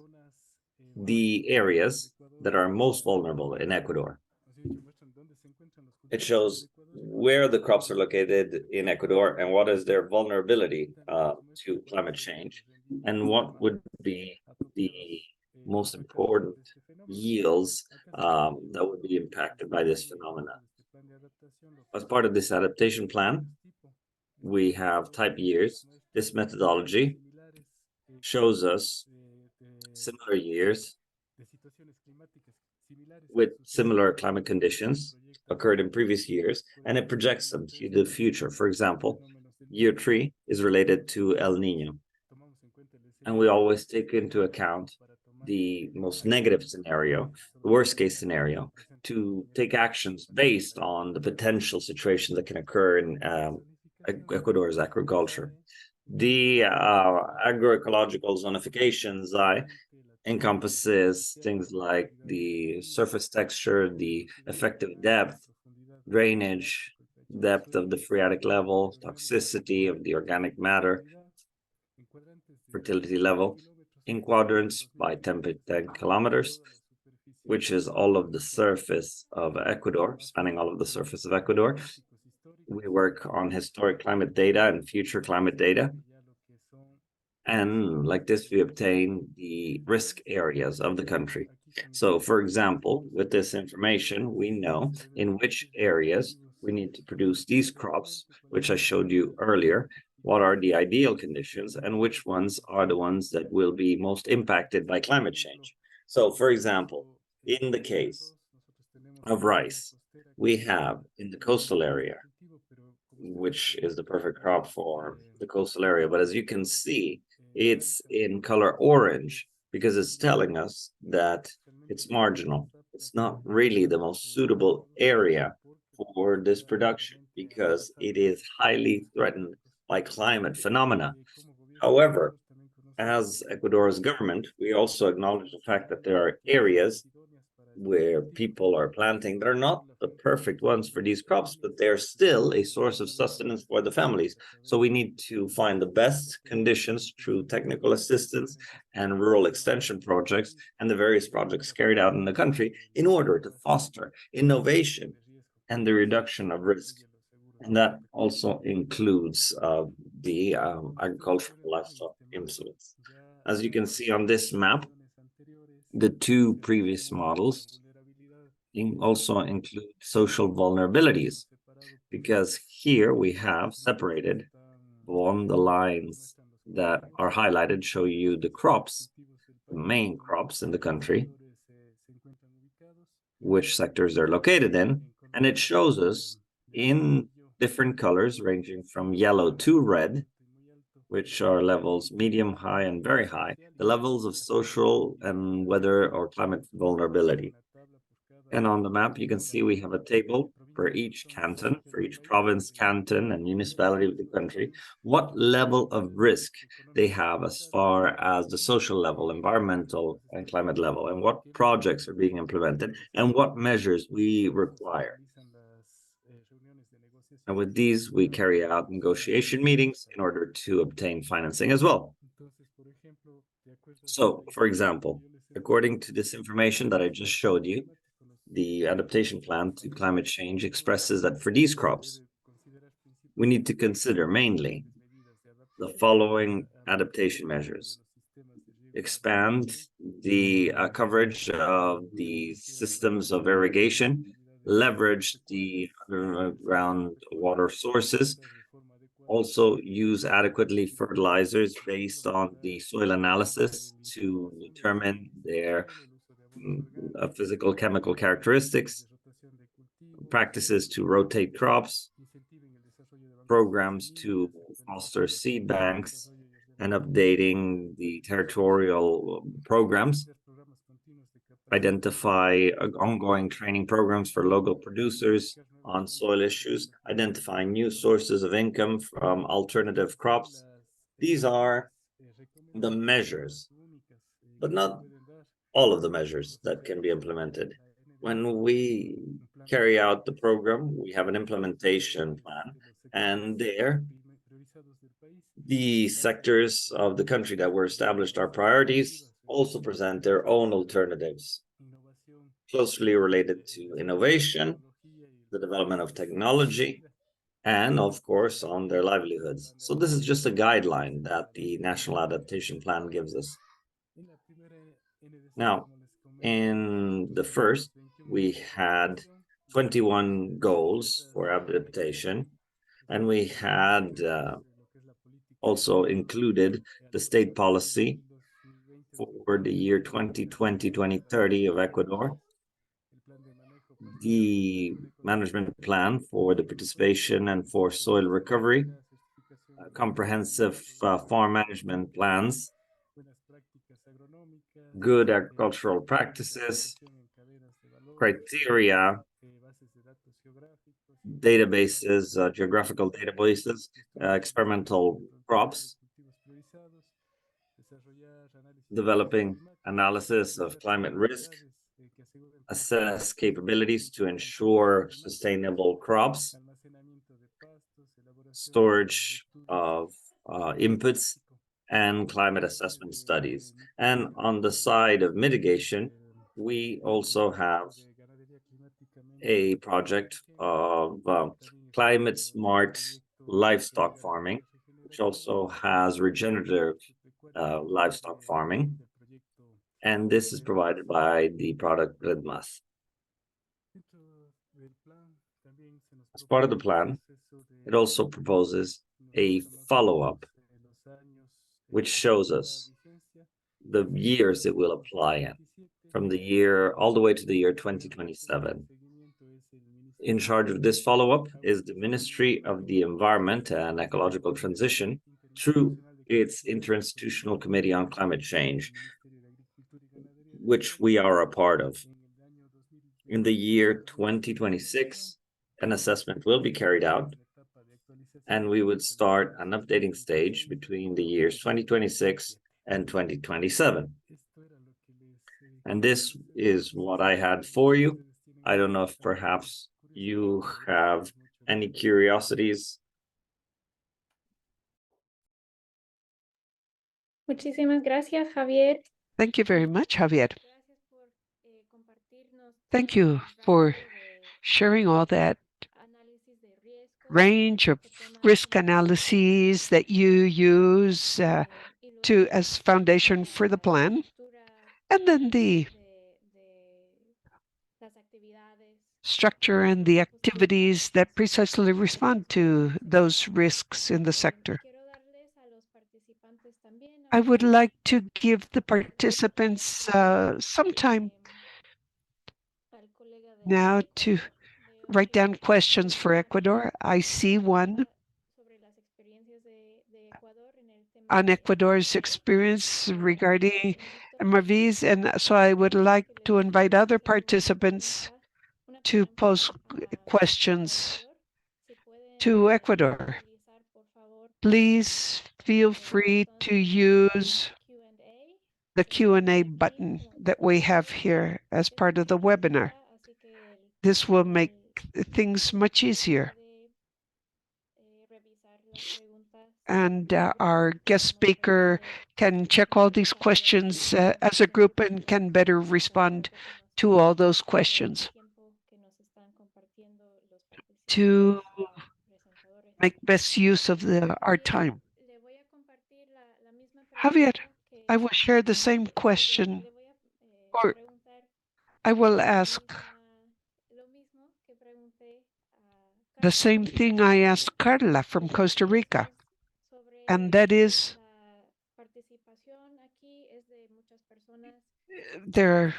[SPEAKER 3] the areas that are most vulnerable in Ecuador. It shows where the crops are located in Ecuador and what is their vulnerability to climate change, and what would be the most important yields that would be impacted by this phenomenon. As part of this adaptation plan, we have type years. This methodology shows us similar years with similar climate conditions occurred in previous years, and it projects them to the future. For example, year 3 is related to El Nino. And we always take into account the most negative scenario, the worst case scenario, to take actions based on the potential situations that can occur in Ecuador's agriculture. The agroecological zonifications encompasses things like the surface texture, the effective depth, drainage, depth of the phreatic level, toxicity of the organic matter, fertility level, in quadrants by 10 kilometers, which is all of the surface of Ecuador, spanning all of the surface of Ecuador. We work on historic climate data and future climate data. And like this, we obtain the risk areas of the country. So, for example, with this information, we know in which areas we need to produce these crops, which I showed you earlier, what are the ideal conditions, and which ones are the ones that will be most impacted by climate change. So, for example, in the case of rice, we have in the coastal area, which is the perfect crop for the coastal area. But as you can see, it's in color orange because it's telling us that it's marginal. It's not really the most suitable area for this production because it is highly threatened by climate phenomena. However, as Ecuador's government, we also acknowledge the fact that there are areas where people are planting that are not the perfect ones for these crops, but they're still a source of sustenance for the families. So we need to find the best conditions through technical assistance and rural extension projects and the various projects carried out in the country in order to foster innovation and the reduction of risk. And that also includes the agricultural livestock instruments. As you can see on this map, the two previous models also include social vulnerabilities, because here we have separated on the lines that are highlighted, show you the crops, the main crops in the country, which sectors they're located in, and it shows us in different colors ranging from yellow to red, which are levels medium, high, and very high, the levels of social and weather or climate vulnerability. And on the map, you can see we have a table for each canton, for each province, canton, and municipality of the country, what level of risk they have as far as the social level, environmental and climate level, and what projects are being implemented, and what measures we require. And with these, we carry out negotiation meetings in order to obtain financing as well. So, for example, according to this information that I just showed you, the adaptation plan to climate change expresses that for these crops, we need to consider mainly the following adaptation measures. Expand the coverage of the systems of irrigation, leverage the underground water sources, also use adequately fertilizers based on the soil analysis to determine their physical chemical characteristics, practices to rotate crops, programs to foster seed banks, and updating the territorial programs, identify ongoing training programs for local producers on soil issues, identifying new sources of income from alternative crops. These are the measures, but not all of the measures that can be implemented. When we carry out the program, we have an implementation plan, and there the sectors of the country that were established are priorities also present their own alternatives closely related to innovation, the development of technology, and of course on their livelihoods. So this is just a guideline that the National Adaptation Plan gives us. Now, in the first, we had 21 goals for adaptation, and we had also included the state policy for the year 2020-2030 of Ecuador, the management plan for the participation and for soil recovery, comprehensive farm management plans, good agricultural practices, criteria, databases, geographical databases, experimental crops, developing analysis of climate risk, assess capabilities to ensure sustainable crops, storage of inputs, and climate assessment studies. And on the side of mitigation, we also have a project of climate smart livestock farming, which also has regenerative livestock farming. And this is provided by the product Redmas. As part of the plan, it also proposes a follow-up, which shows us the years it will apply in, from the year all the way to the year 2027. In charge of this follow-up is the Ministry of the Environment and Ecological Transition through its Interinstitutional Committee on Climate Change, which we are a part of. In the year 2026, an assessment will be carried out, and we would start an updating stage between the years 2026 and 2027. And this is what I had for you. I don't know if perhaps you have any curiosities.
[SPEAKER 1] Muchísimas gracias, Javier.
[SPEAKER 2] Thank you very much, Javier. Thank you for sharing all that range of risk analyses that you use as foundation for the plan, and then the structure and the activities that precisely respond to those risks in the sector. I would like to give the participants some time now to write down questions for Ecuador. I see one on Ecuador's experience regarding MRVs, and so I would like to invite other participants to pose questions to Ecuador. Please feel free to use the Q&A button that we have here as part of the webinar. This will make things much easier. And our guest speaker can check all these questions as a group and can better respond to all those questions to make best use of our time. Javier, I will share the same question, or I will ask the same thing I asked Carla from Costa Rica, and that is there are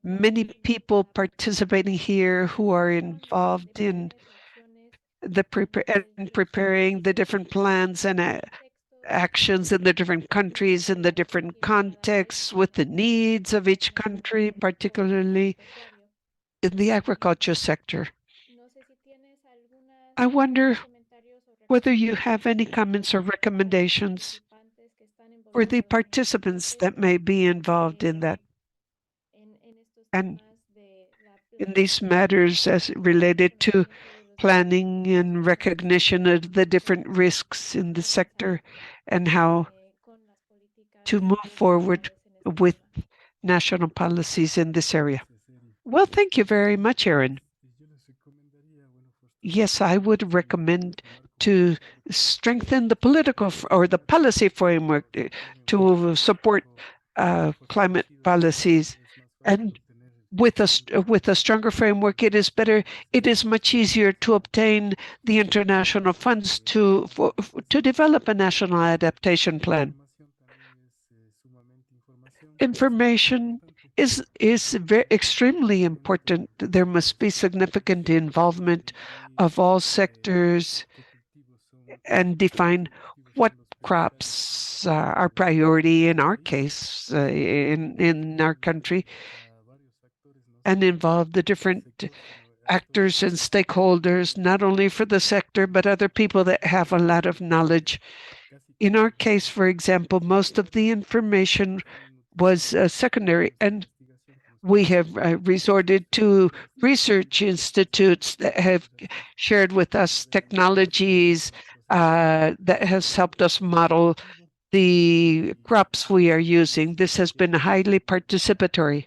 [SPEAKER 2] many people participating here who are involved in preparing the different plans and actions in the different countries, in the different contexts, with the needs of each country, particularly in the agriculture sector. I wonder whether you have any comments or recommendations for the participants that may be involved in that, and in these matters as related to planning and recognition of the different risks in the sector and how to move forward with national policies in this area. Well, thank you very much, Aaron. Yes, I would recommend to strengthen the political or the policy framework to support climate policies, and with a stronger framework, it is much easier to obtain the international funds to develop a national adaptation plan. Information is extremely important. There must be significant involvement of all sectors and define what crops are priority in our case, in our country, and involve the different actors and stakeholders, not only for the sector, but other people that have a lot of knowledge. In our case, for example, most of the information was secondary, and we have resorted to research institutes that have shared with us technologies that has helped us model the crops we are using. This has been highly participatory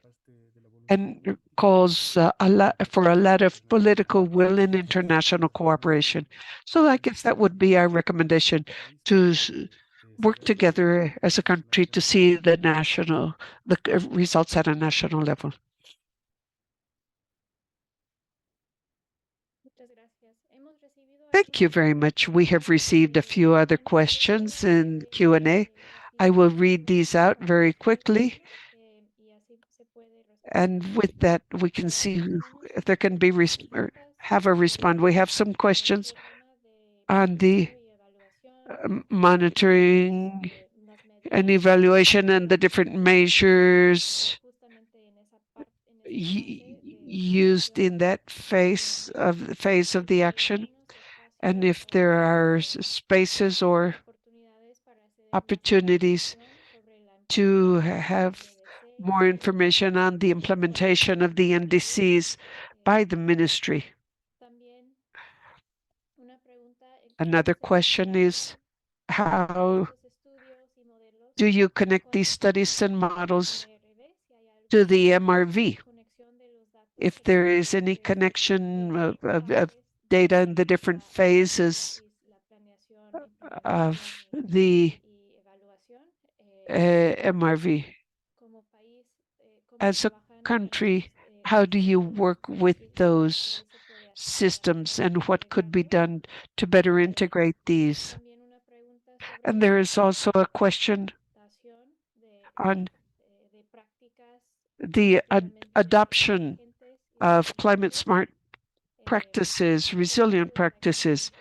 [SPEAKER 2] and calls for a lot of political will and international cooperation. So I guess that would be our recommendation, to work together as a country to see the results at a national level. Thank you very much. We have received a few other questions in Q&A. I will read these out very quickly, and with that, we can see if there can be have a respond. We have some questions on the monitoring and evaluation and the different measures used in that phase of the action, and if there are spaces or opportunities to have more information on the implementation of the NDCs by the ministry. Another question is, how do you connect these studies and models to the MRV? If there is any connection of data in the different phases of the MRV. As a country, how do you work with those systems, and what could be done to better integrate these? And there is also a question on the adoption of climate smart practices, resilient practices,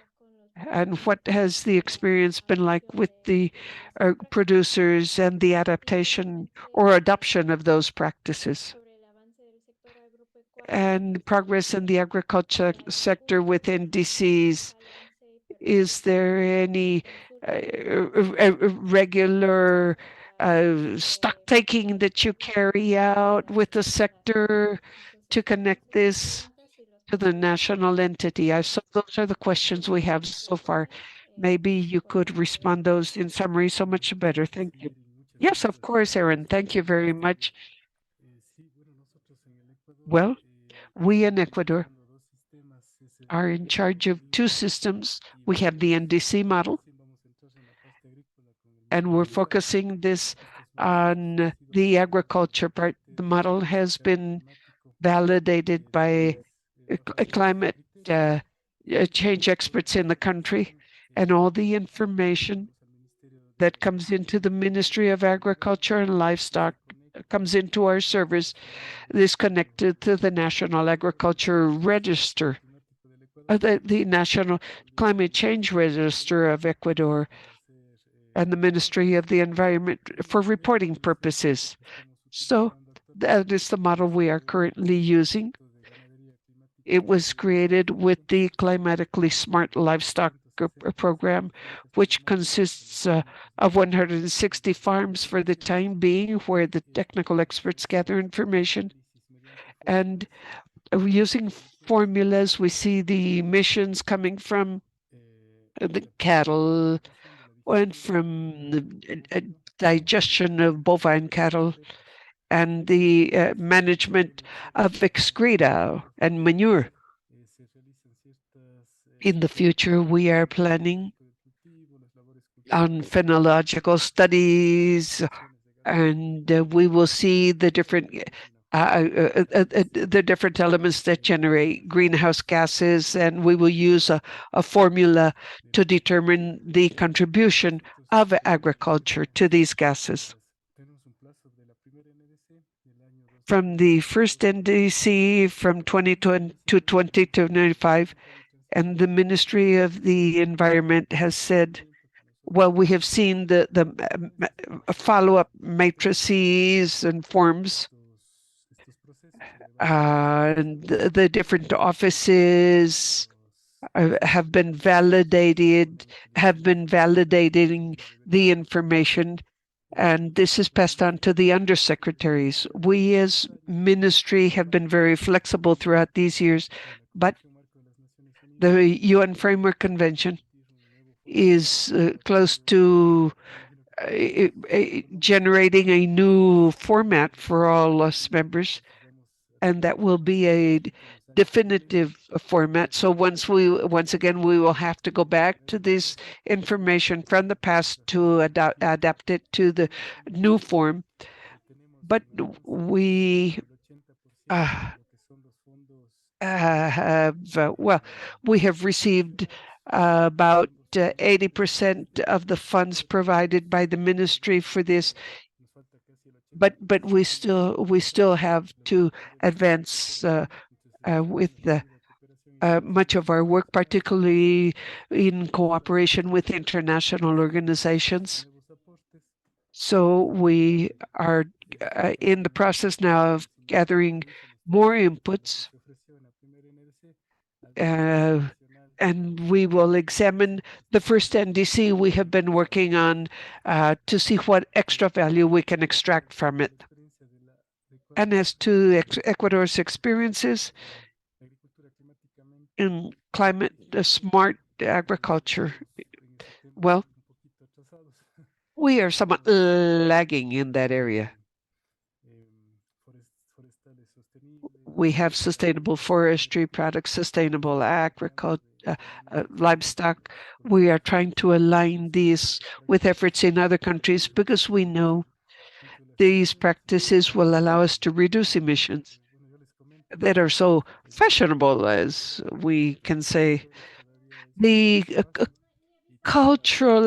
[SPEAKER 2] and what has the experience been like with the producers and the adaptation or adoption of those practices? And progress in the agriculture sector with NDCs. Is there any regular stock taking that you carry out with the sector to connect this to the national entity? So those are the questions we have so far. Maybe you could respond those in summary so much better. Thank you. Yes, of course, Aaron. Thank you very much. Well, we in Ecuador are in charge of two systems. We have the NDC model, and we're focusing this on the agriculture part. The model has been validated by climate change experts in the country, and all the information that comes into the Ministry of Agriculture and Livestock comes into our servers is connected to the National Agriculture Register, the National Climate Change Register of Ecuador, and the Ministry of the Environment for reporting purposes. So that is the model we are currently using. It was created with the Climatically Smart Livestock program, which consists of 160 farms for the time being, where the technical experts gather information. And using formulas, we see the emissions coming from the cattle and from the digestion of bovine cattle, and the management of excreta and manure. In the future, we are planning on phenological studies, and we will see the different elements that generate greenhouse gases, and we will use a formula to determine the contribution of agriculture to these gases. From the first NDC from 2020 to 2025, and the Ministry of the Environment has said well, we have seen the follow-up matrices and forms, and the different offices have been validating the information, and this is passed on to the undersecretaries. We as ministry have been very flexible throughout these years, but the UN Framework Convention is close to generating a new format for all us members, and that will be a definitive format. So once again, we will have to go back to this information from the past to adapt it to the new form. But we we have received about 80% of the funds provided by the ministry for this, but we still have to advance with much of our work, particularly in cooperation with international organizations. So we are in the process now of gathering more inputs, and we will examine the first NDC we have been working on to see what extra value we can extract from it. And as to Ecuador's experiences in climate smart agriculture, well, we are somewhat lagging in that area. We have sustainable forestry products, sustainable agriculture, livestock. We are trying to align these with efforts in other countries because we know these practices will allow us to reduce emissions that are so fashionable, as we can say. The cultural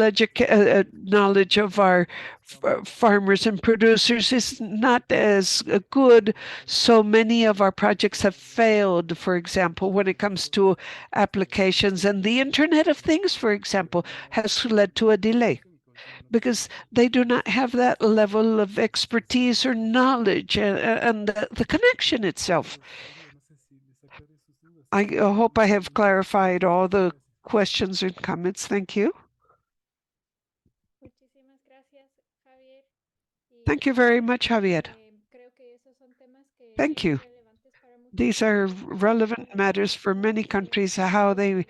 [SPEAKER 2] knowledge of our farmers and producers is not as good. So many of our projects have failed, for example, when it comes to applications. And the Internet of Things, for example, has led to a delay because they do not have that level of expertise or knowledge and the connection itself. I hope I have clarified all the questions and comments. Thank you. Thank you very much, Javier. Thank you. These are relevant matters for many countries, how they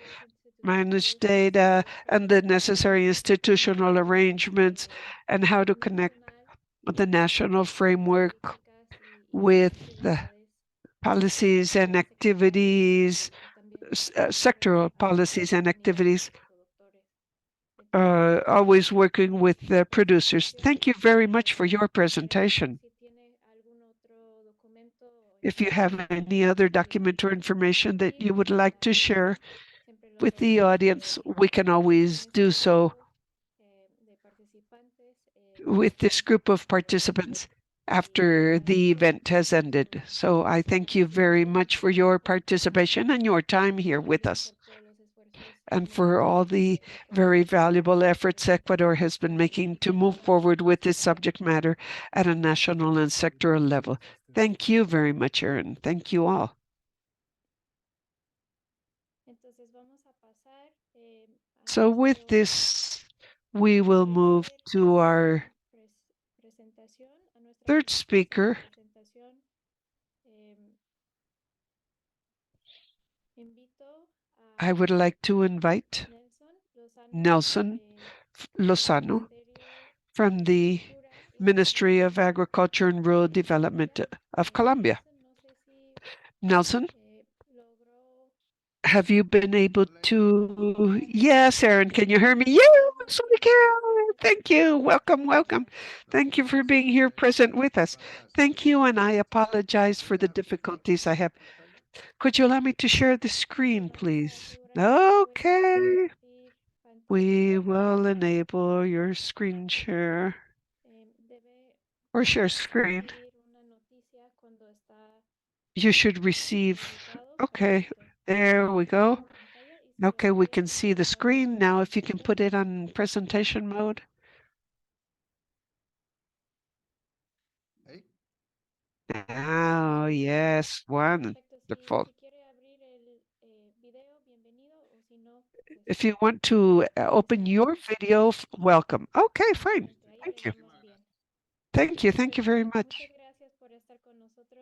[SPEAKER 2] manage data and the necessary institutional arrangements and how to connect the national framework with the policies and activities, sectoral policies and activities, always working with the producers. Thank you very much for your presentation. If you have any other document or information that you would like to share with the audience, we can always do so with this group of participants after the event has ended. So I thank you very much for your participation and your time here with us, and for all the very valuable efforts Ecuador has been making to move forward with this subject matter at a national and sectoral level. Thank you very much, Erin. Thank you all. So with this, we will move to our third speaker. I would like to invite Nelson Lozano from the Ministry of Agriculture and Rural Development of Colombia. Nelson, have you been able to? Yes, Erin, can you hear me? Yes, we can. Thank you. Welcome, welcome. Thank you for being here present with us. Thank you, and I apologize for the difficulties I have. Could you allow me to share the screen, please? Okay. We will enable your screen share or share screen. You should receive. Okay, there we go. Okay, we can see the screen now. If you can put it on presentation mode. Oh, yes, wonderful. If you want to open your video, welcome. Okay, fine. Thank you. Thank you. Thank you very much.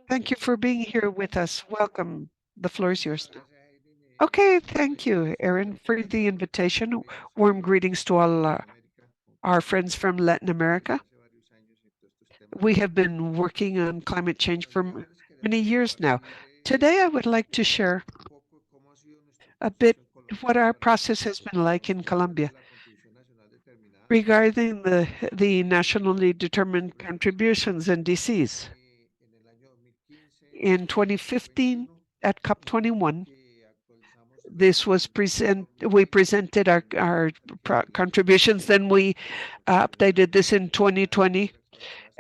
[SPEAKER 2] Thank you for being here with us. Welcome. The floor is yours now. Okay, thank you, Aaron, for the invitation. Warm greetings to all our friends from Latin America. We have been working on climate change for many years now. Today, I would like to share a bit what our process has been like in Colombia regarding the nationally determined contributions NDCs. In 2015, at COP21, we presented our contributions. Then we updated this in 2020,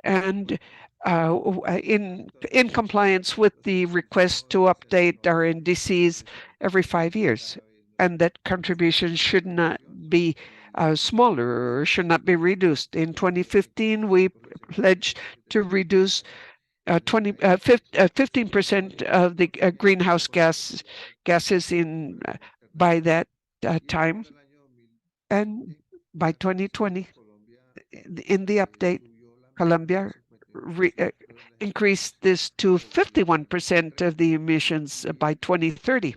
[SPEAKER 2] and in compliance with the request to update our NDCs every 5 years, and that contributions should not be smaller or should not be reduced. In 2015, we pledged to reduce 15% of the greenhouse gases by that time, and by 2020, in the update, Colombia increased this to 51% of the emissions by 2030,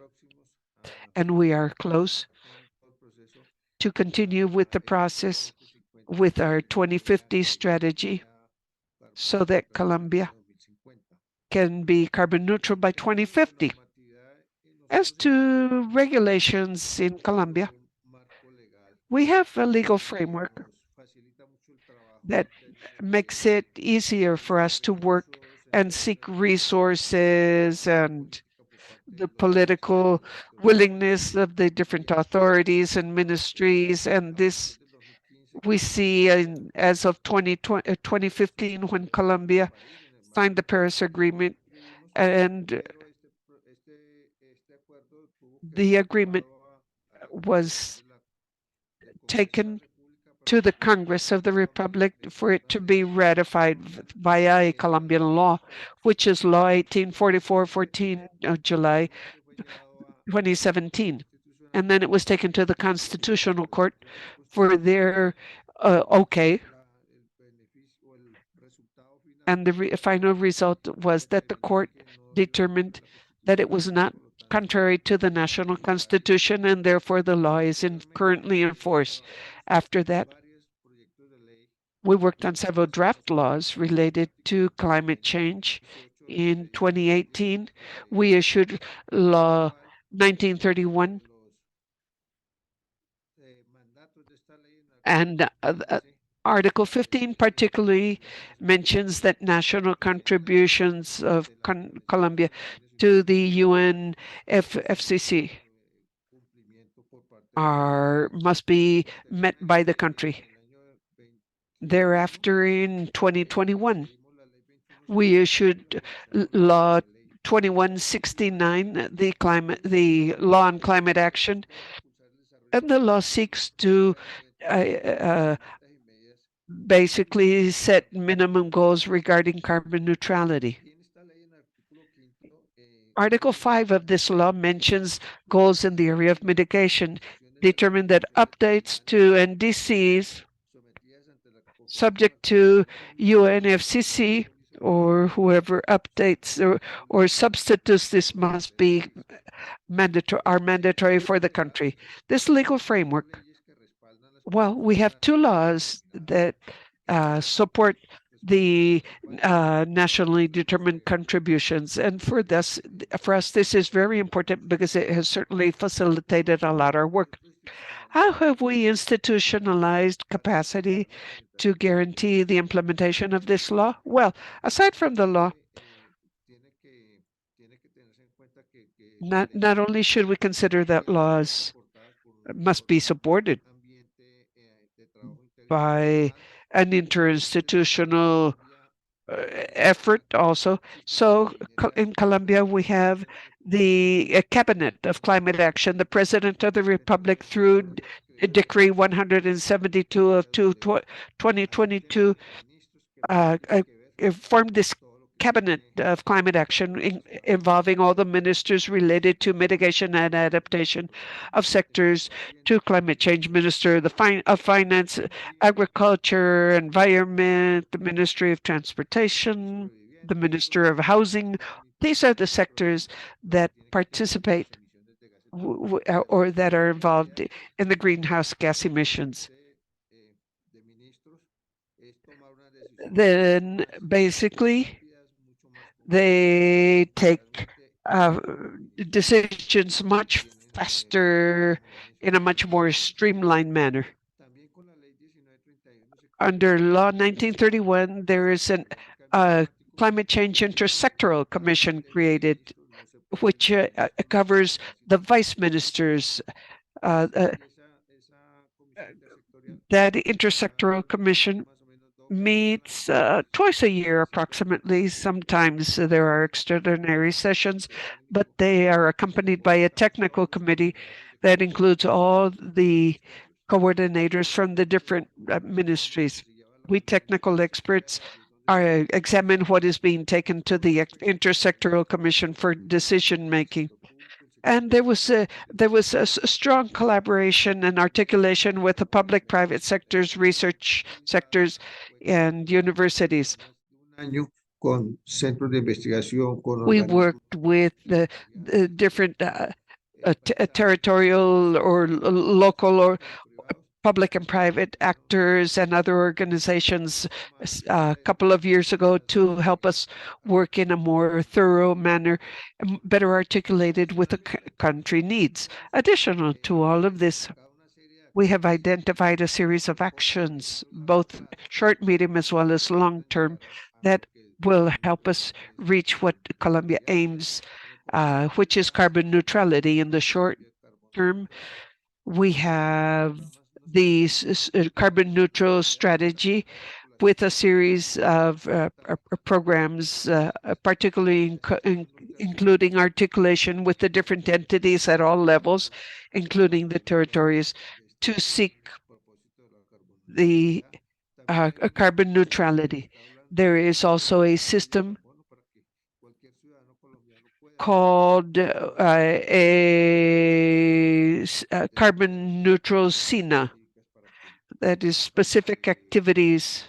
[SPEAKER 2] and we are close to continue with the process with our 2050 strategy, so that Colombia can be carbon neutral by 2050. As to regulations in Colombia, we have a legal framework that makes it easier for us to work and seek resources, and the political willingness of the different authorities and ministries. And this we see as of 2015, when Colombia signed the Paris Agreement, and the agreement was taken to the Congress of the Republic for it to be ratified via a Colombian law, which is Law 1844, 14 of July 2017. And then it was taken to the Constitutional Court for their okay. And the final result was that the court determined that it was not contrary to the national constitution, and therefore the law is currently in force. After that, we worked on several draft laws related to climate change. In 2018, we issued Law 1931, and Article 15 particularly mentions that national contributions of Colombia to the UN FCC must be met by the country. Thereafter, in 2021, we issued Law 2169, the law on climate action, and the law seeks to basically set minimum goals regarding carbon neutrality. Article 5 of this law mentions goals in the area of mitigation, determine that updates to NDCs subject to UNFCCC or whoever updates or substitutes this must be mandatory for the country. This legal framework, well, we have two laws that support the nationally determined contributions, and for us, this is very important because it has certainly facilitated a lot of our work. How have we institutionalized capacity to guarantee the implementation of this law? Well, aside from the law, not only should we consider that laws must be supported by an interinstitutional effort also. So in Colombia, we have the Cabinet of Climate Action, the President of the Republic, through Decree 172 of 2022, formed this Cabinet of Climate Action involving all the ministers related to mitigation and adaptation of sectors to climate change. Minister of Finance, Agriculture, Environment, the Ministry of Transportation, the Minister of Housing. These are the sectors that participate or that are involved in the greenhouse gas emissions. Then basically they take decisions much faster in a much more streamlined manner. Under Law 1931, there is a Climate Change Intersectoral Commission created, which covers the vice ministers. That Intersectoral Commission meets twice a year approximately. Sometimes there are extraordinary sessions, but they are accompanied by a technical committee that includes all the coordinators from the different ministries. We technical experts examine what is being taken to the Intersectoral Commission for decision making. And there was a strong collaboration and articulation with the public-private sectors, research sectors, and universities. We worked with the different territorial or local or public and private actors and other organizations a couple of years ago to help us work in a more thorough manner, better articulated with the country needs. Additional to all of this, we have identified a series of actions, both short, medium, as well as long term, that will help us reach what Colombia aims, which is carbon neutrality. In the short term, we have the carbon neutral strategy with a series of programs, particularly including articulation with the different entities at all levels, including the territories, to seek the carbon neutrality. There is also a system called a carbon neutral SINA, that is specific activities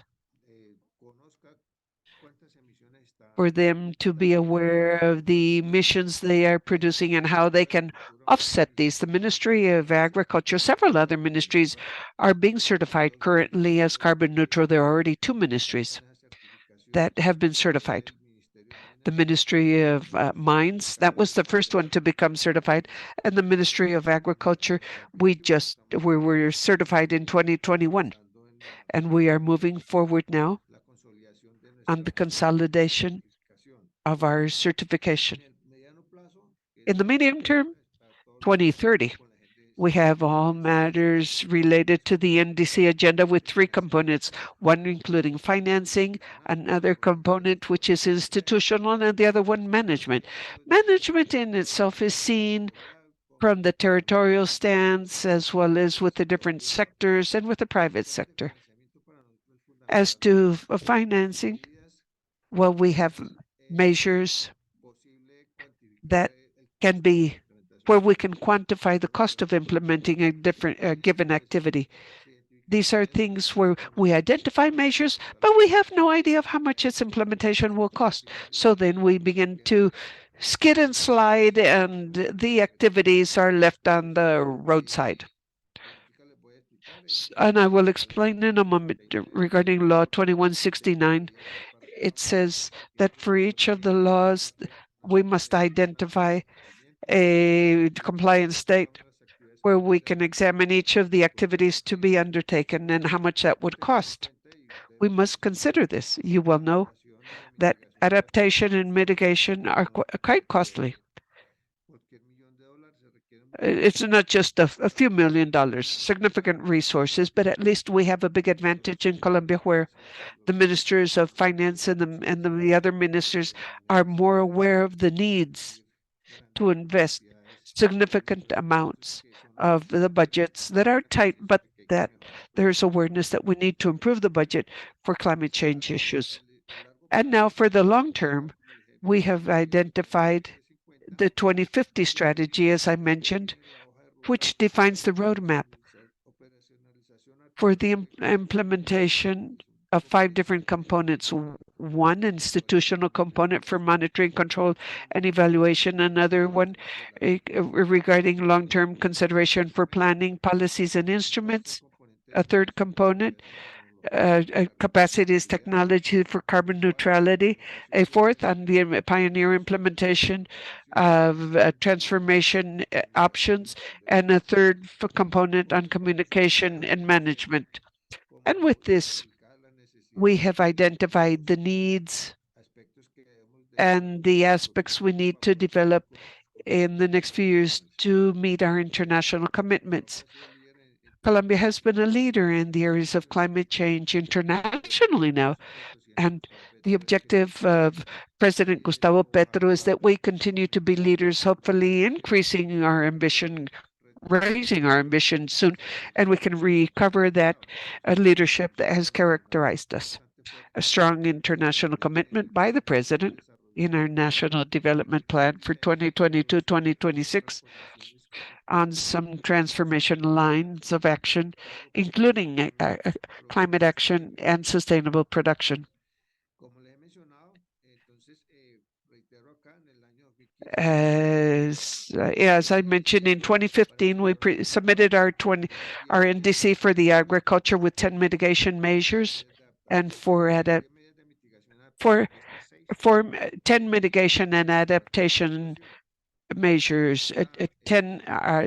[SPEAKER 2] for them to be aware of the emissions they are producing and how they can offset these. The Ministry of Agriculture, several other ministries are being certified currently as carbon neutral. There are already 2 ministries that have been certified. The Ministry of Mines, that was the first one to become certified, and the Ministry of Agriculture, we were certified in 2021, and we are moving forward now on the consolidation of our certification. In the medium term, 2030, we have all matters related to the NDC agenda with 3 components, one including financing, another component which is institutional, and the other one management. Management in itself is seen from the territorial stance as well as with the different sectors and with the private sector. As to financing, well, we have measures that can be where we can quantify the cost of implementing a given activity. These are things where we identify measures, but we have no idea of how much its implementation will cost. So then we begin to skid and slide, and the activities are left on the roadside. And I will explain in a moment regarding Law 2169. It says that for each of the laws, we must identify a compliance state where we can examine each of the activities to be undertaken and how much that would cost. We must consider this. You will know that adaptation and mitigation are quite costly. It's not just a few $1 million, significant resources, but at least we have a big advantage in Colombia where the ministers of finance and the other ministers are more aware of the needs to invest significant amounts of the budgets that are tight, but that there's awareness that we need to improve the budget for climate change issues. And now for the long term, we have identified the 2050 strategy, as I mentioned, which defines the roadmap for the implementation of 5 different components. One institutional component for monitoring, control, and evaluation. Another one regarding long-term consideration for planning, policies, and instruments. A third component, capacities technology for carbon neutrality. A fourth on the pioneer implementation of transformation options, and a third component on communication and management. And with this, we have identified the needs and the aspects we need to develop in the next few years to meet our international commitments. Colombia has been a leader in the areas of climate change internationally now, and the objective of President Gustavo Petro is that we continue to be leaders, hopefully increasing our ambition, raising our ambition soon, and we can recover that leadership that has characterized us. A strong international commitment by the President in our National Development Plan for 2022-2026 on some transformation lines of action, including climate action and sustainable production. As I mentioned, in 2015, we submitted our NDC for the agriculture with 10 mitigation measures, and for 10 mitigation and adaptation measures, 4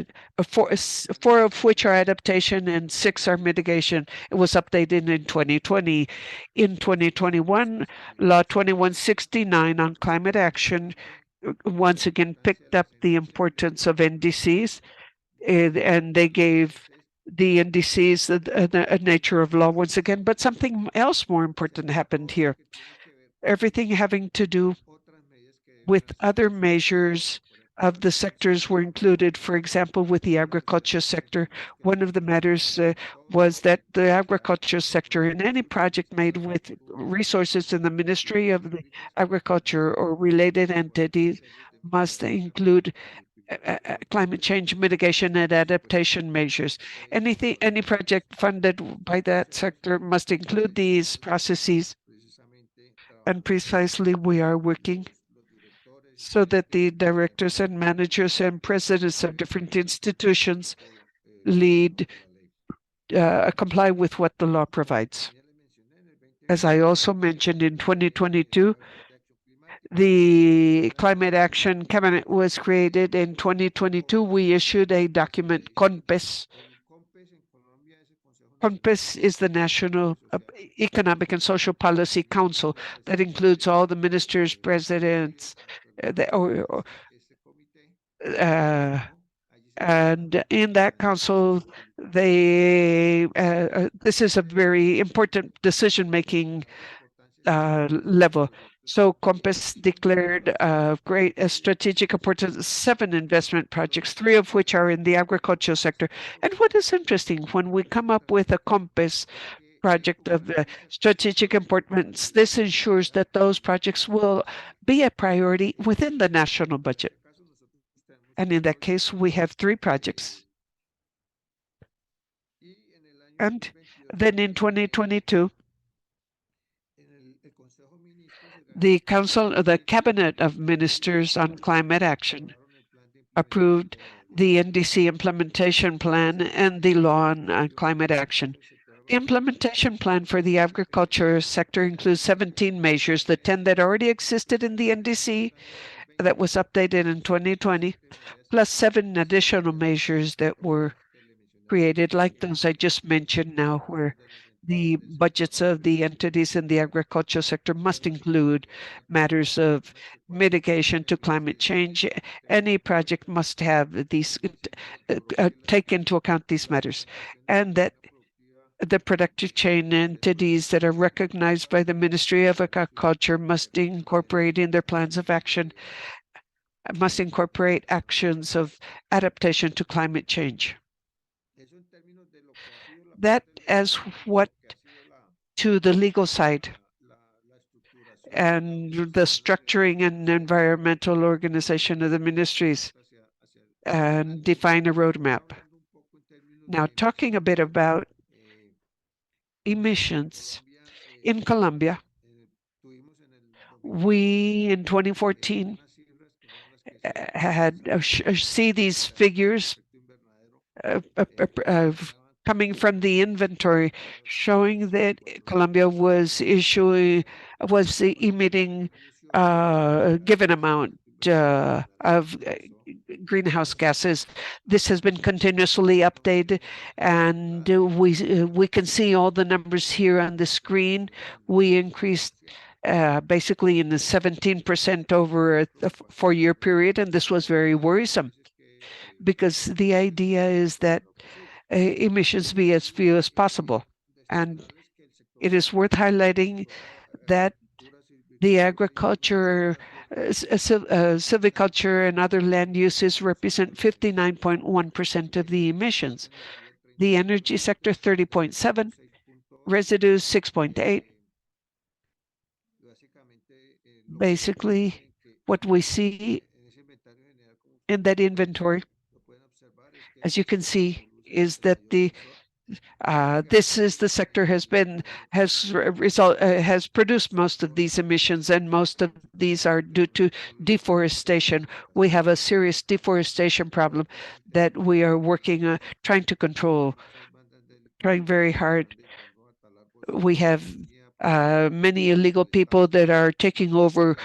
[SPEAKER 2] of which are adaptation and 6 are mitigation. It was updated in 2020. In 2021, Law 2169 on climate action once again picked up the importance of NDCs, and they gave the NDCs a nature of law once again. But something else more important happened here. Everything having to do with other measures of the sectors were included. For example, with the agriculture sector, one of the matters was that the agriculture sector in any project made with resources in the Ministry of the Agriculture or related entities must include climate change mitigation and adaptation measures. Any project funded by that sector must include these processes. And precisely we are working so that the directors and managers and presidents of different institutions comply with what the law provides. As I also mentioned, in 2022, the Climate Action Cabinet was created. In 2022, we issued a document, CONPES. CONPES is the National Economic and Social Policy Council that includes all the ministers, presidents, and in that council, this is a very important decision-making level. So COMPAS declared great strategic importance 7 investment projects, 3 of which are in the agricultural sector. And what is interesting, when we come up with a COMPAS project of strategic importance, this ensures that those projects will be a priority within the national budget. And in that case, we have 3 projects. And then in 2022, the Cabinet of Ministers on Climate Action approved the NDC implementation plan and the law on climate action. The implementation plan for the agriculture sector includes 17 measures, the 10 that already existed in the NDC that was updated in 2020, plus 7 additional measures that were created, like those I just mentioned now, where The budgets of the entities in the agricultural sector must include matters of mitigation to climate change. Any project must have these take into account these matters, and that the productive chain entities that are recognized by the Ministry of Agriculture must incorporate in their plans of action, must incorporate actions of adaptation to climate change. That as what to the legal side and the structuring and environmental organization of the ministries and define a roadmap. Now, talking a bit about emissions in Colombia, we in 2014 had see these figures coming from the inventory showing that Colombia was emitting a given amount of greenhouse gases. This has been continuously updated, and we can see all the numbers here on the screen. We increased basically in the 17% over a 4-year period, and this was very worrisome because the idea is that emissions be as few as possible. And it is worth highlighting that the agriculture, silviculture, and other land uses represent 59.1% of the emissions. The energy sector, 30.7%, residues, 6.8%. Basically, what we see in that inventory, as you can see, is that this is the sector has produced most of these emissions, and most of these are due to deforestation. We have a serious deforestation problem that we are working trying to control, trying very hard. We have many illegal people that are taking over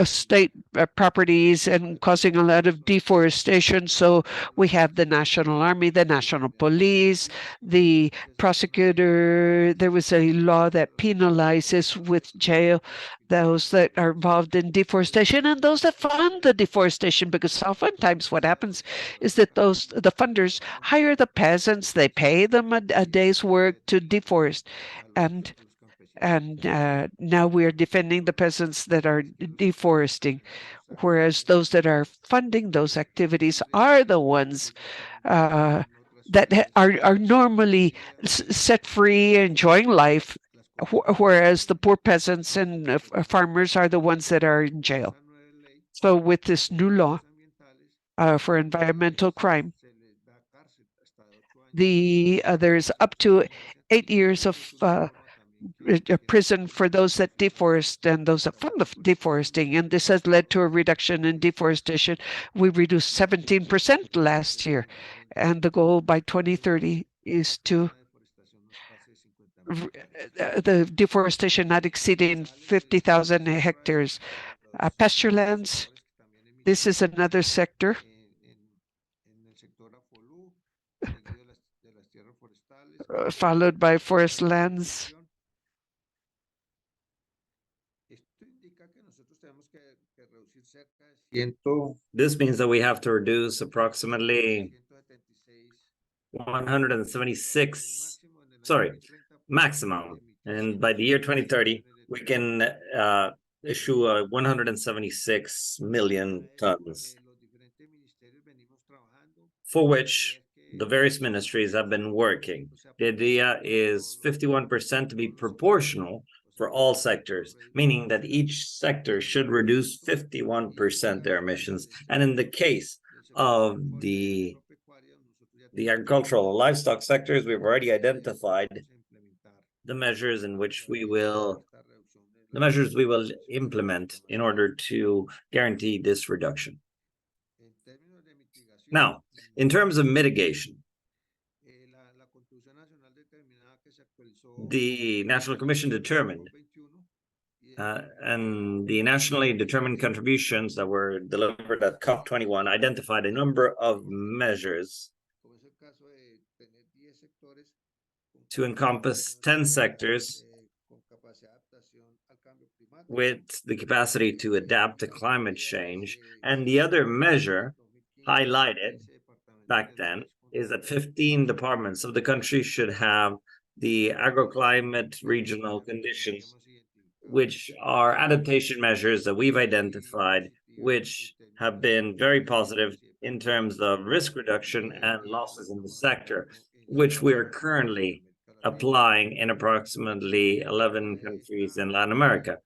[SPEAKER 2] state properties and causing a lot of deforestation. So we have the National Army, the National Police, the prosecutor. There was a law that penalizes with jail those that are involved in deforestation and those that fund the deforestation, because oftentimes what happens is that the funders hire the peasants, they pay them a day's work to deforest, and now we are defending the peasants that are deforesting, whereas those that are funding those activities are the ones that are normally set free, enjoying life, whereas the poor peasants and farmers are the ones that are in jail. So with this new law for environmental crime, there's up to 8 years of prison for those that deforest and those that fund the deforesting, and this has led to a reduction in deforestation. We reduced 17% last year, and the goal by 2030 is to the deforestation not exceeding 50,000 hectares. Pasture lands, this is another sector. Followed by forest lands.
[SPEAKER 3] This means that we have to reduce approximately 176, maximum. And by the year 2030, we can issue 176 million tons, for which the various ministries have been working. The idea is 51% to be proportional for all sectors, meaning that each sector should reduce 51% their emissions. And in the case of the agricultural livestock sectors, we've already identified the measures we will implement in order to guarantee this reduction. Now, in terms of mitigation, the National Commission determined and the nationally determined contributions that were delivered at COP21 identified a number of measures to encompass 10 sectors with the capacity to adapt to climate change. And the other measure highlighted back then is that 15 departments of the country should have the agroclimate regional conditions, which are adaptation measures that we've identified, which have been very positive in terms of risk reduction and losses in the sector, which we're currently applying in approximately 11 countries in Latin America.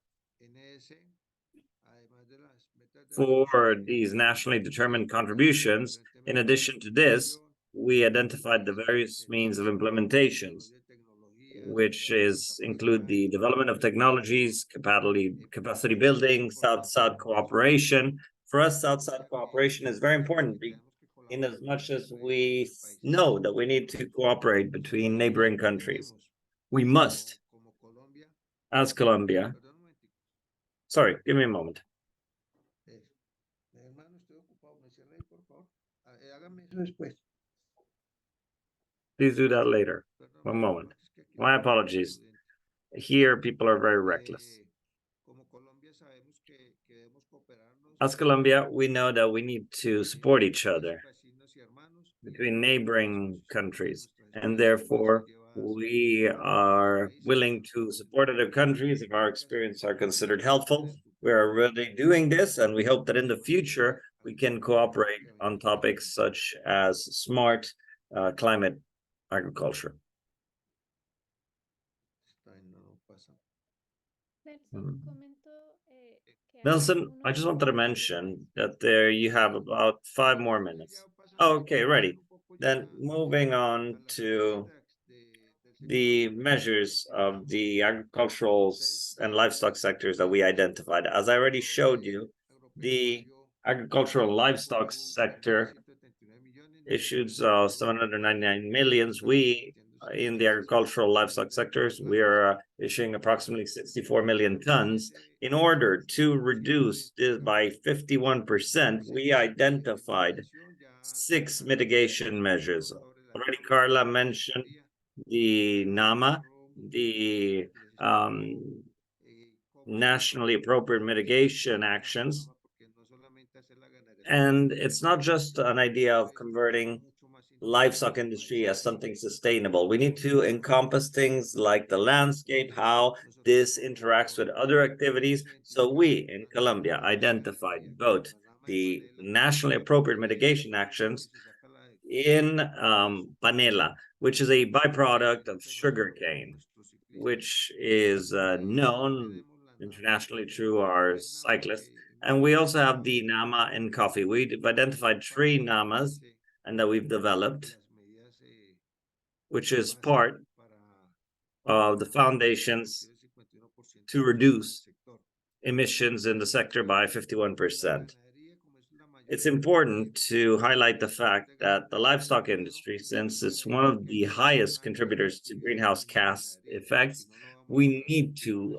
[SPEAKER 3] For these nationally determined contributions, in addition to this, we identified the various means of implementations, which include the development of technologies, capacity building, South-South cooperation. For us, South-South cooperation is very important in as much as we know that we need to cooperate between neighboring countries. We must, as Colombia. Sorry, give me a moment. Please do that later. One moment. My apologies. Here, people are very reckless. As Colombia, we know that we need to support each other between neighboring countries, and therefore we are willing to support other countries if our experience are considered helpful. We are already doing this, and we hope that in the future we can cooperate on topics such as smart climate agriculture. Nelson, I just wanted to mention that there you have about 5 more minutes. Okay, ready. Then moving on to the measures of the agricultural and livestock sectors that we identified. As I already showed you, the agricultural livestock sector issued 799 millions. We, in the agricultural livestock sectors, we are issuing approximately 64 million tons. In order to reduce this by 51%, we identified 6 mitigation measures. Already Carla mentioned the NAMA, the nationally appropriate mitigation actions. And it's not just an idea of converting livestock industry as something sustainable. We need to encompass things like the landscape, how this interacts with other activities. So we in Colombia identified both the nationally appropriate mitigation actions in panela, which is a byproduct of sugarcane, which is known internationally through our cyclists. And we also have the NAMA in coffee. We've identified 3 NAMAs and that we've developed, which is part of the foundations to reduce emissions in the sector by 51%. It's important to highlight the fact that the livestock industry, since it's one of the highest contributors to greenhouse gas effects, we need to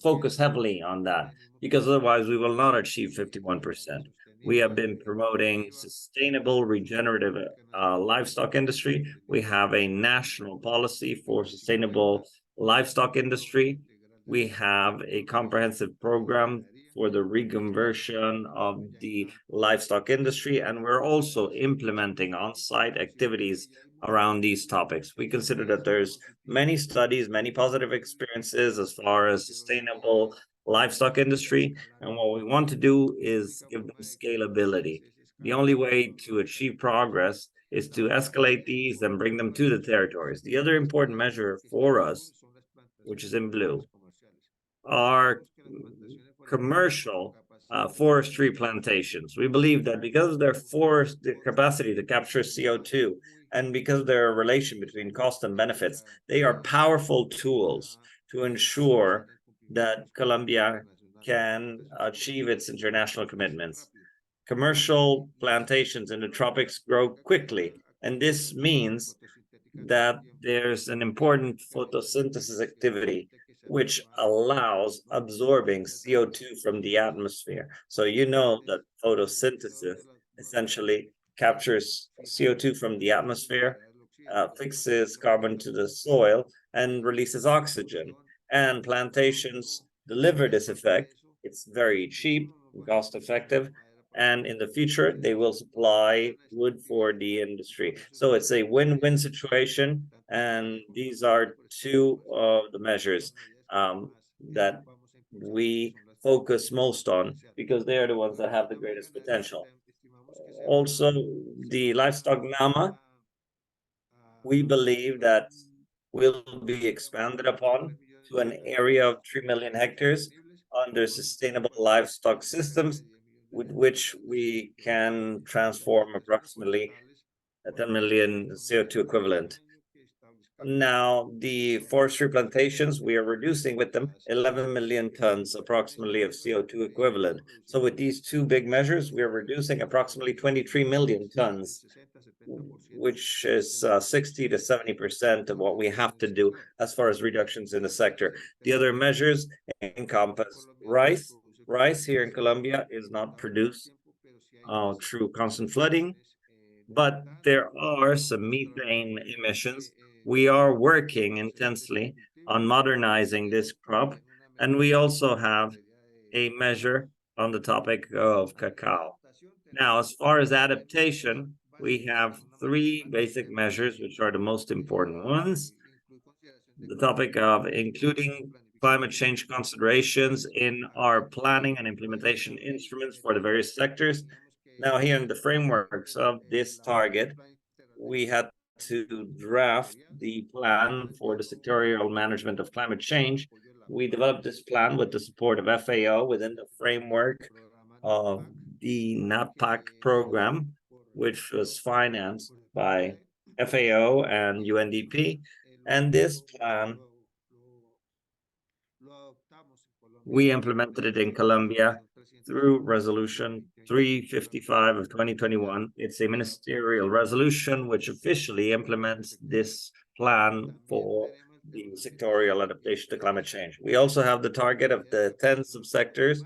[SPEAKER 3] focus heavily on that, because otherwise we will not achieve 51%. We have been promoting sustainable regenerative livestock industry. We have a national policy for sustainable livestock industry. We have a comprehensive program for the reconversion of the livestock industry, and we're also implementing on-site activities around these topics. We consider that there's many studies, many positive experiences as far as sustainable livestock industry, and what we want to do is give them scalability. The only way to achieve progress is to escalate these and bring them to the territories. The other important measure for us, which is in blue, are commercial forestry plantations. We believe that because of their capacity to capture CO2 and because of their relation between cost and benefits, they are powerful tools to ensure that Colombia can achieve its international commitments. Commercial plantations in the tropics grow quickly, and this means that there's an important photosynthesis activity which allows absorbing CO2 from the atmosphere. So you know that photosynthesis essentially captures CO2 from the atmosphere fixes carbon to the soil and releases oxygen. And plantations deliver this effect. It's very cheap and cost effective. And in the future, they will supply wood for the industry. So it's a win-win situation. And these are two of the measures that we focus most on because they are the ones that have the greatest potential. Also, the livestock NAMA, we believe that will be expanded upon to an area of 3 million hectares under sustainable livestock systems, with which we can transform approximately 10 million CO2 equivalent. Now, the forestry plantations, we are reducing with them 11 million tons approximately of CO2 equivalent. So with these two big measures, we are reducing approximately 23 million tons, which is 60 to 70% of what we have to do as far as reductions in the sector. The other measures encompass rice. Rice here in Colombia is not produced through constant flooding, but there are some methane emissions. We are working intensely on modernizing this crop, and we also have a measure on the topic of cacao. Now, as far as adaptation, we have three basic measures, which are the most important ones. The topic of including climate change considerations in our planning and implementation instruments for the various sectors. Now, here in the frameworks of this target, we had to draft the plan for the sectorial management of climate change. We developed this plan with the support of FAO within the framework of the NAPAC program, which was financed by FAO and UNDP. And this plan, we implemented it in Colombia through Resolution 355 of 2021. It's a ministerial resolution which officially implements this plan for the sectorial adaptation to climate change. We also have the target of the 10 subsectors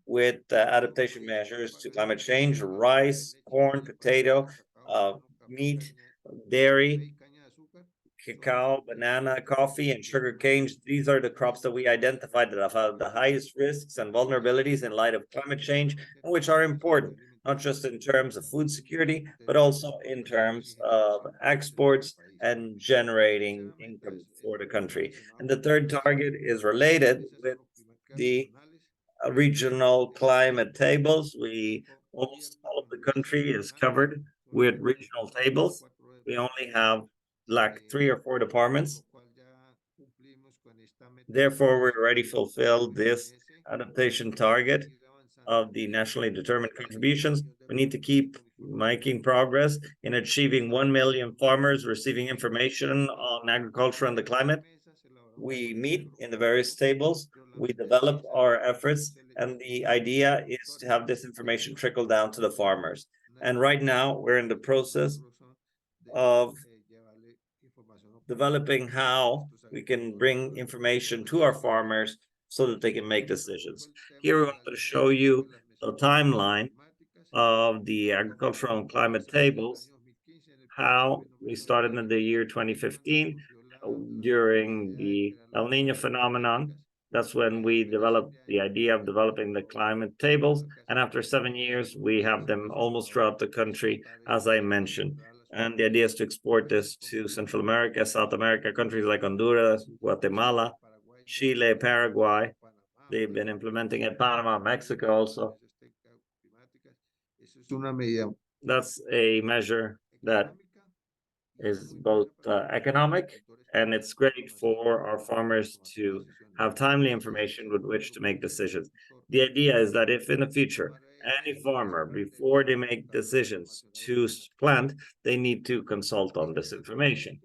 [SPEAKER 3] with adaptation measures to climate change: rice, corn, potato, meat, dairy, cacao, banana, coffee, and sugar canes. These are the crops that we identified that have the highest risks and vulnerabilities in light of climate change, and which are important, not just in terms of food security, but also in terms of exports and generating income for the country. And the third target is related with the regional climate tables. Almost all of the country is covered with regional tables. We only have like 3 or 4 departments. Therefore, we already fulfilled this adaptation target of the nationally determined contributions. We need to keep making progress in achieving 1 million farmers receiving information on agriculture and the climate. We meet in the various tables, we develop our efforts, and the idea is to have this information trickle down to the farmers. And right now, we're in the process of developing how we can bring information to our farmers so that they can make decisions. Here we want to show you the timeline of the agricultural and climate tables, how we started in the year 2015 during the El Nino phenomenon. That's when we developed the idea of developing the climate tables. And after 7 years, we have them almost throughout the country, as I mentioned. And the idea is to export this to Central America, South America, countries like Honduras, Guatemala, Chile, Paraguay. They've been implementing it, Panama, Mexico also. That's a measure that is both economic, and it's great for our farmers to have timely information with which to make decisions. The idea is that if in the future, any farmer, before they make decisions to plant, they need to consult on this information.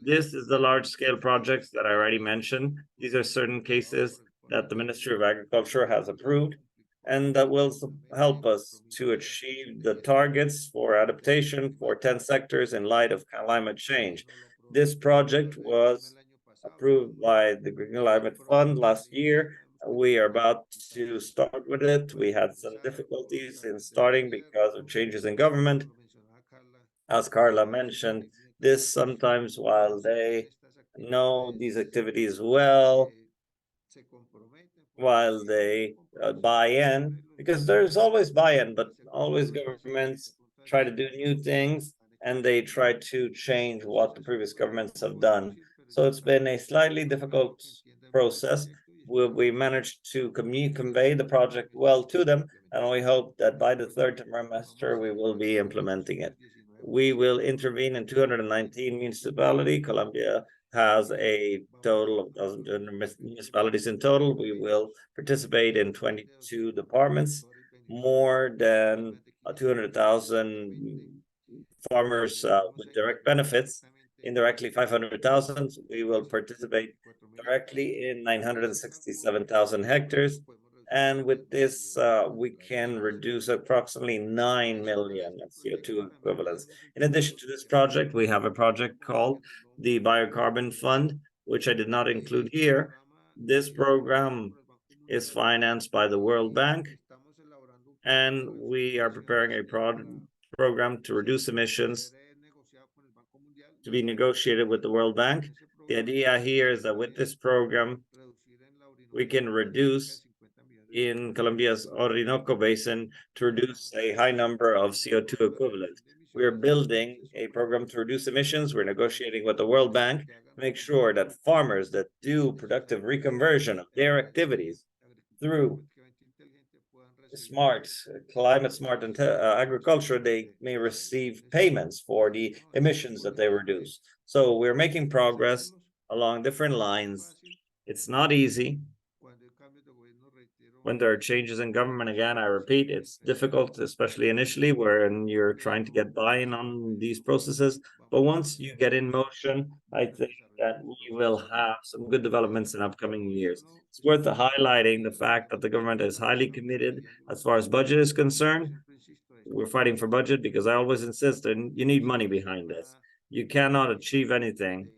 [SPEAKER 3] This is the large-scale projects that I already mentioned. These are certain cases that the Ministry of Agriculture has approved, and that will help us to achieve the targets for adaptation for 10 sectors in light of climate change. This project was approved by the Green Climate Fund last year. We are about to start with it. We had some difficulties in starting because of changes in government. As Carla mentioned, this sometimes while they know these activities well, while they buy in, because there's always buy-in, but always governments try to do new things and they try to change what the previous governments have done. So it's been a slightly difficult process. We managed to convey the project well to them, and we hope that by the third trimester we will be implementing it. We will intervene in 219 municipalities. Colombia has a total of 1,000 municipalities in total. We will participate in 22 departments, more than 200,000 farmers with direct benefits, indirectly 500,000. We will participate directly in 967,000 hectares. And with this, we can reduce approximately 9 million CO2 equivalents. In addition to this project, we have a project called the Biocarbon Fund, which I did not include here. This program is financed by the World Bank, and we are preparing a program to reduce emissions to be negotiated with the World Bank. The idea here is that with this program, we can reduce in Colombia's Orinoco Basin to reduce a high number of CO2 equivalent. We're building a program to reduce emissions. We're negotiating with the World Bank to make sure that farmers that do productive reconversion of their activities through climate smart agriculture, they may receive payments for the emissions that they reduce. So we're making progress along different lines. It's not easy. When there are changes in government, again, I repeat, it's difficult, especially initially when you're trying to get buy-in on these processes. But once you get in motion, I think that we will have some good developments in upcoming years. It's worth highlighting the fact that the government is highly committed as far as budget is concerned. We're fighting for budget because I always insist that you need money behind this. You cannot achieve anything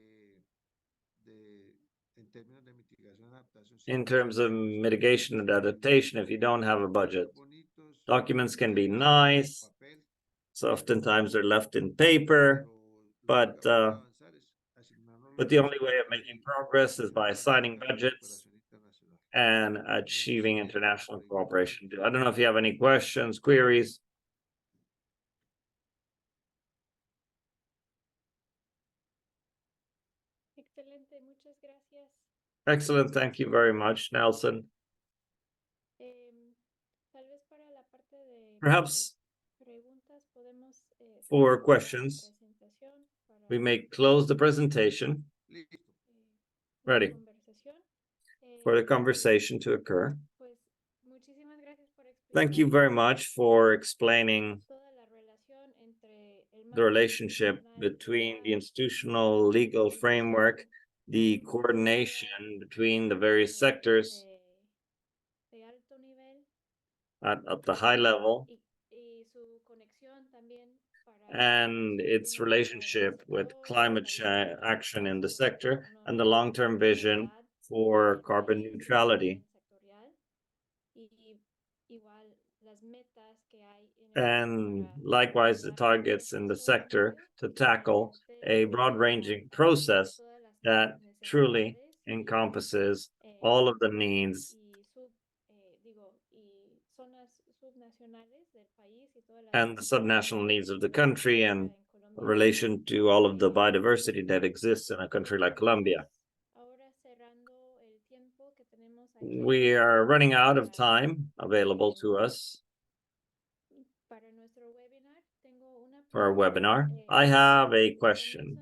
[SPEAKER 3] in terms of mitigation and adaptation if you don't have a budget. Documents can be nice, so oftentimes they're left in paper, but the only way of making progress is by assigning budgets and achieving international cooperation. I don't know if you have any questions, queries. Excellent, thank you very much, Nelson. Perhaps for questions, we may close the presentation. Ready for the conversation to occur. Thank you very much for explaining the relationship between the institutional legal framework, the coordination between the various sectors at the high level, and its relationship with climate action in the sector and the long-term vision for carbon neutrality. And likewise, the targets in the sector to tackle a broad-ranging process that truly encompasses all of the needs and the subnational needs of the country and in relation to all of the biodiversity that exists in a country like Colombia. We are running out of time available to us for our webinar. I have a question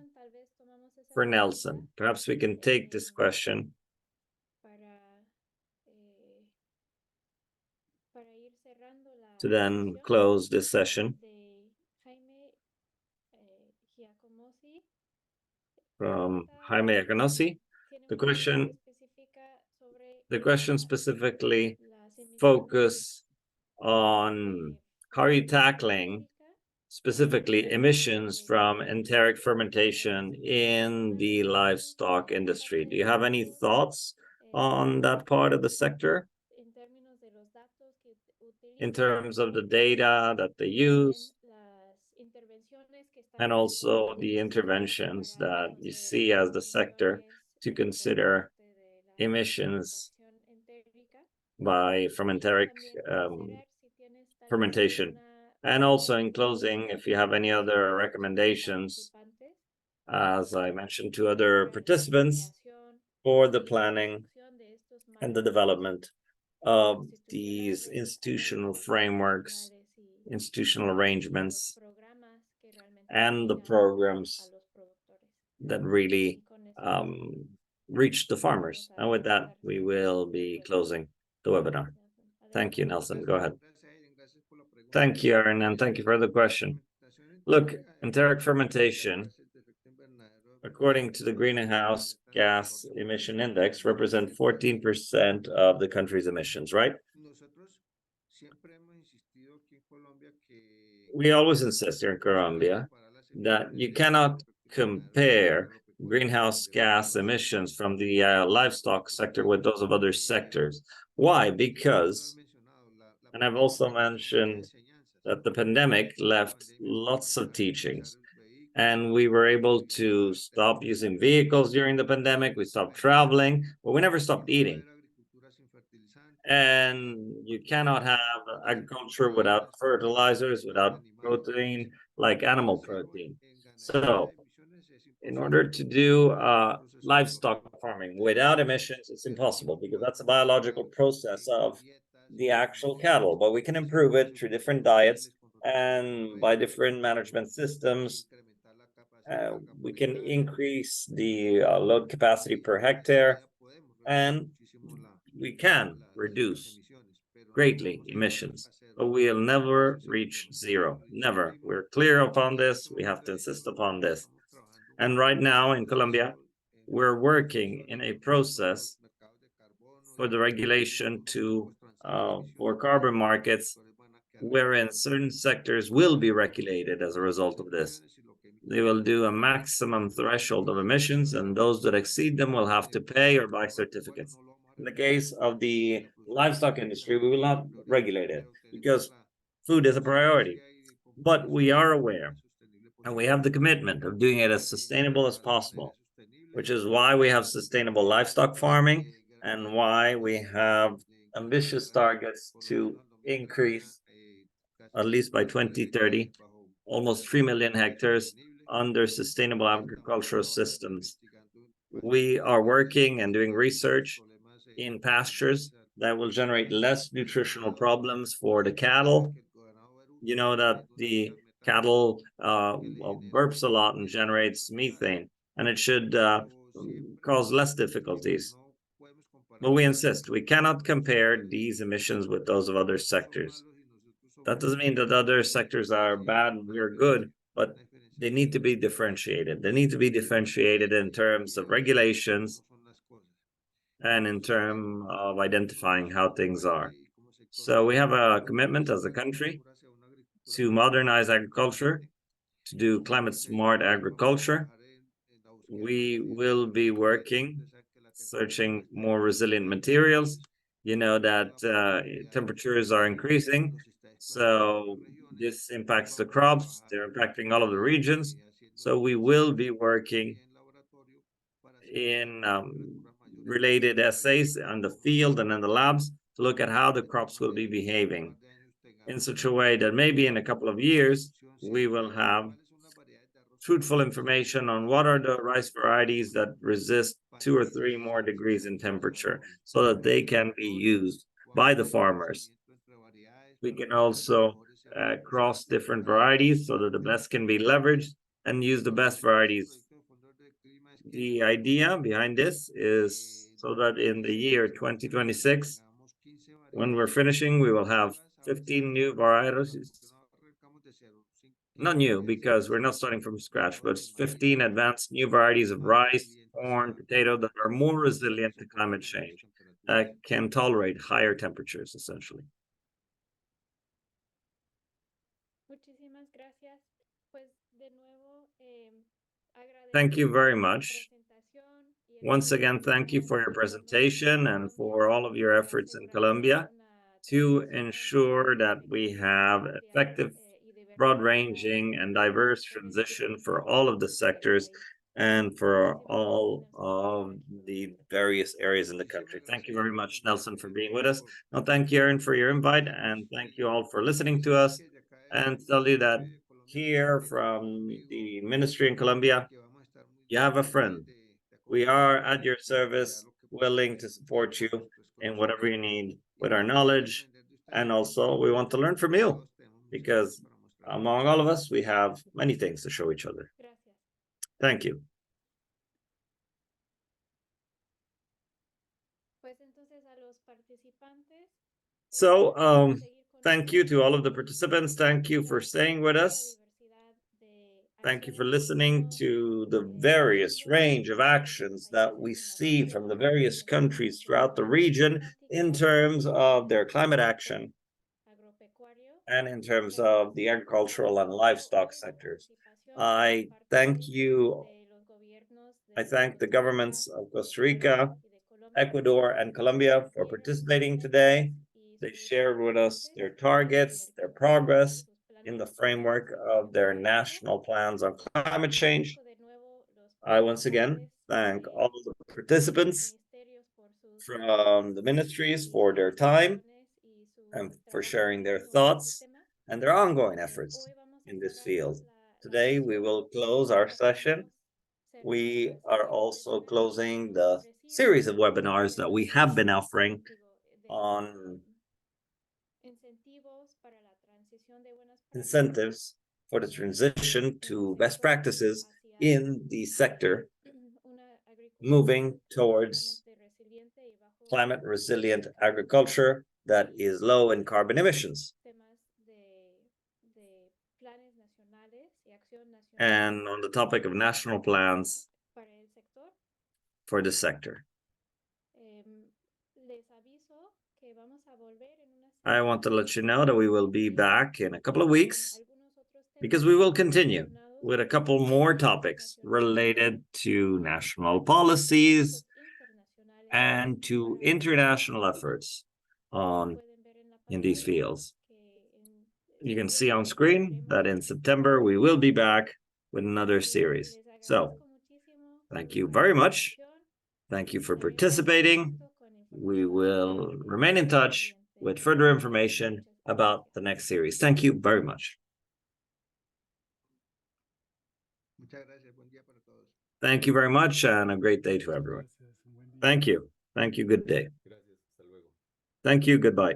[SPEAKER 3] for Nelson. Perhaps we can take this question to then close this session. From Jaime Acanosi, the question specifically focus on how are you tackling specifically emissions from enteric fermentation in the livestock industry. Do you have any thoughts on that part of the sector in terms of the data that they use and also the interventions that you see as the sector to consider emissions by fermentation. And also in closing, if you have any other recommendations, as I mentioned to other participants, for the planning and the development of these institutional frameworks, institutional arrangements, and the programs that really reach the farmers. And with that, we will be closing the webinar. Thank you, Nelson. Go ahead. Thank you, Aaron, and thank you for the question. Look, enteric fermentation, according to the greenhouse gas emission index, represent 14% of the country's emissions, right? We always insist here in Colombia that you cannot compare greenhouse gas emissions from the livestock sector with those of other sectors. Why? Because, and I've also mentioned that the pandemic left lots of teachings, and we were able to stop using vehicles during the pandemic. We stopped traveling, but we never stopped eating. And you cannot have agriculture without fertilizers, without protein, like animal protein. So in order to do livestock farming without emissions, it's impossible, because that's a biological process of the actual cattle. But we can improve it through different diets and by different management systems. We can increase the load capacity per hectare, and we can reduce greatly emissions, but we'll never reach zero. Never. We're clear upon this. We have to insist upon this. And right now in Colombia, we're working in a process for the regulation for carbon markets, wherein certain sectors will be regulated as a result of this. They will do a maximum threshold of emissions, and those that exceed them will have to pay or buy certificates. In the case of the livestock industry, we will not regulate it because food is a priority. But we are aware, and we have the commitment of doing it as sustainable as possible, which is why we have sustainable livestock farming and why we have ambitious targets to increase, at least by 2030, almost 3 million hectares under sustainable agricultural systems. We are working and doing research in pastures that will generate less nutritional problems for the cattle. You know that the cattle burps a lot and generates methane, and it should cause less difficulties. But we insist, we cannot compare these emissions with those of other sectors. That doesn't mean that other sectors are bad and we're good, but they need to be differentiated. They need to be differentiated in terms of regulations and in terms of identifying how things are. So we have a commitment as a country to modernize agriculture, to do climate smart agriculture. We will be working, searching more resilient materials. You know that temperatures are increasing, so this impacts the crops. They're impacting all of the regions. So we will be working in related essays on the field and in the labs to look at how the crops will be behaving in such a way that maybe in a couple of years, we will have fruitful information on what are the rice varieties that resist 2 or 3 more degrees in temperature so that they can be used by the farmers. We can also cross different varieties so that the best can be leveraged and use the best varieties. The idea behind this is so that in the year 2026, when we're finishing, we will have 15 new varieties. Not new, because we're not starting from scratch, but 15 advanced new varieties of rice, corn, potato that are more resilient to climate change, that can tolerate higher temperatures, essentially. Thank you very much. Once again, thank you for your presentation and for all of your efforts in Colombia to ensure that we have effective broad-ranging and diverse transition for all of the sectors and for all of the various areas in the country. Thank you very much, Nelson, for being with us. No, thank you, Aaron, for your invite, and thank you all for listening to us. And tell you that here from the ministry in Colombia, you have a friend. We are at your service, willing to support you in whatever you need with our knowledge. And also, we want to learn from you because among all of us, we have many things to show each other. Thank you. So, thank you to all of the participants. Thank you for staying with us. Thank you for listening to the various range of actions that we see from the various countries throughout the region in terms of their climate action and in terms of the agricultural and livestock sectors. I thank you. I thank the governments of Costa Rica, Ecuador, and Colombia for participating today. They shared with us their targets, their progress in the framework of their national plans on climate change. I once again thank all the participants from the ministries for their time and for sharing their thoughts and their ongoing efforts in this field. Today, we will close our session. We are also closing the series of webinars that we have been offering on incentives for the transition to best practices in the sector, moving towards climate resilient agriculture that is low in carbon emissions. And on the topic of national plans for the sector. I want to let you know that we will be back in a couple of weeks because we will continue with a couple more topics related to national policies and to international efforts in these fields. You can see on screen that in September we will be back with another series. So, thank you very much. Thank you for participating. We will remain in touch with further information about the next series. Thank you very much. Thank you very much and a great day to everyone. Thank you. Thank you. Good day. Thank you. Goodbye.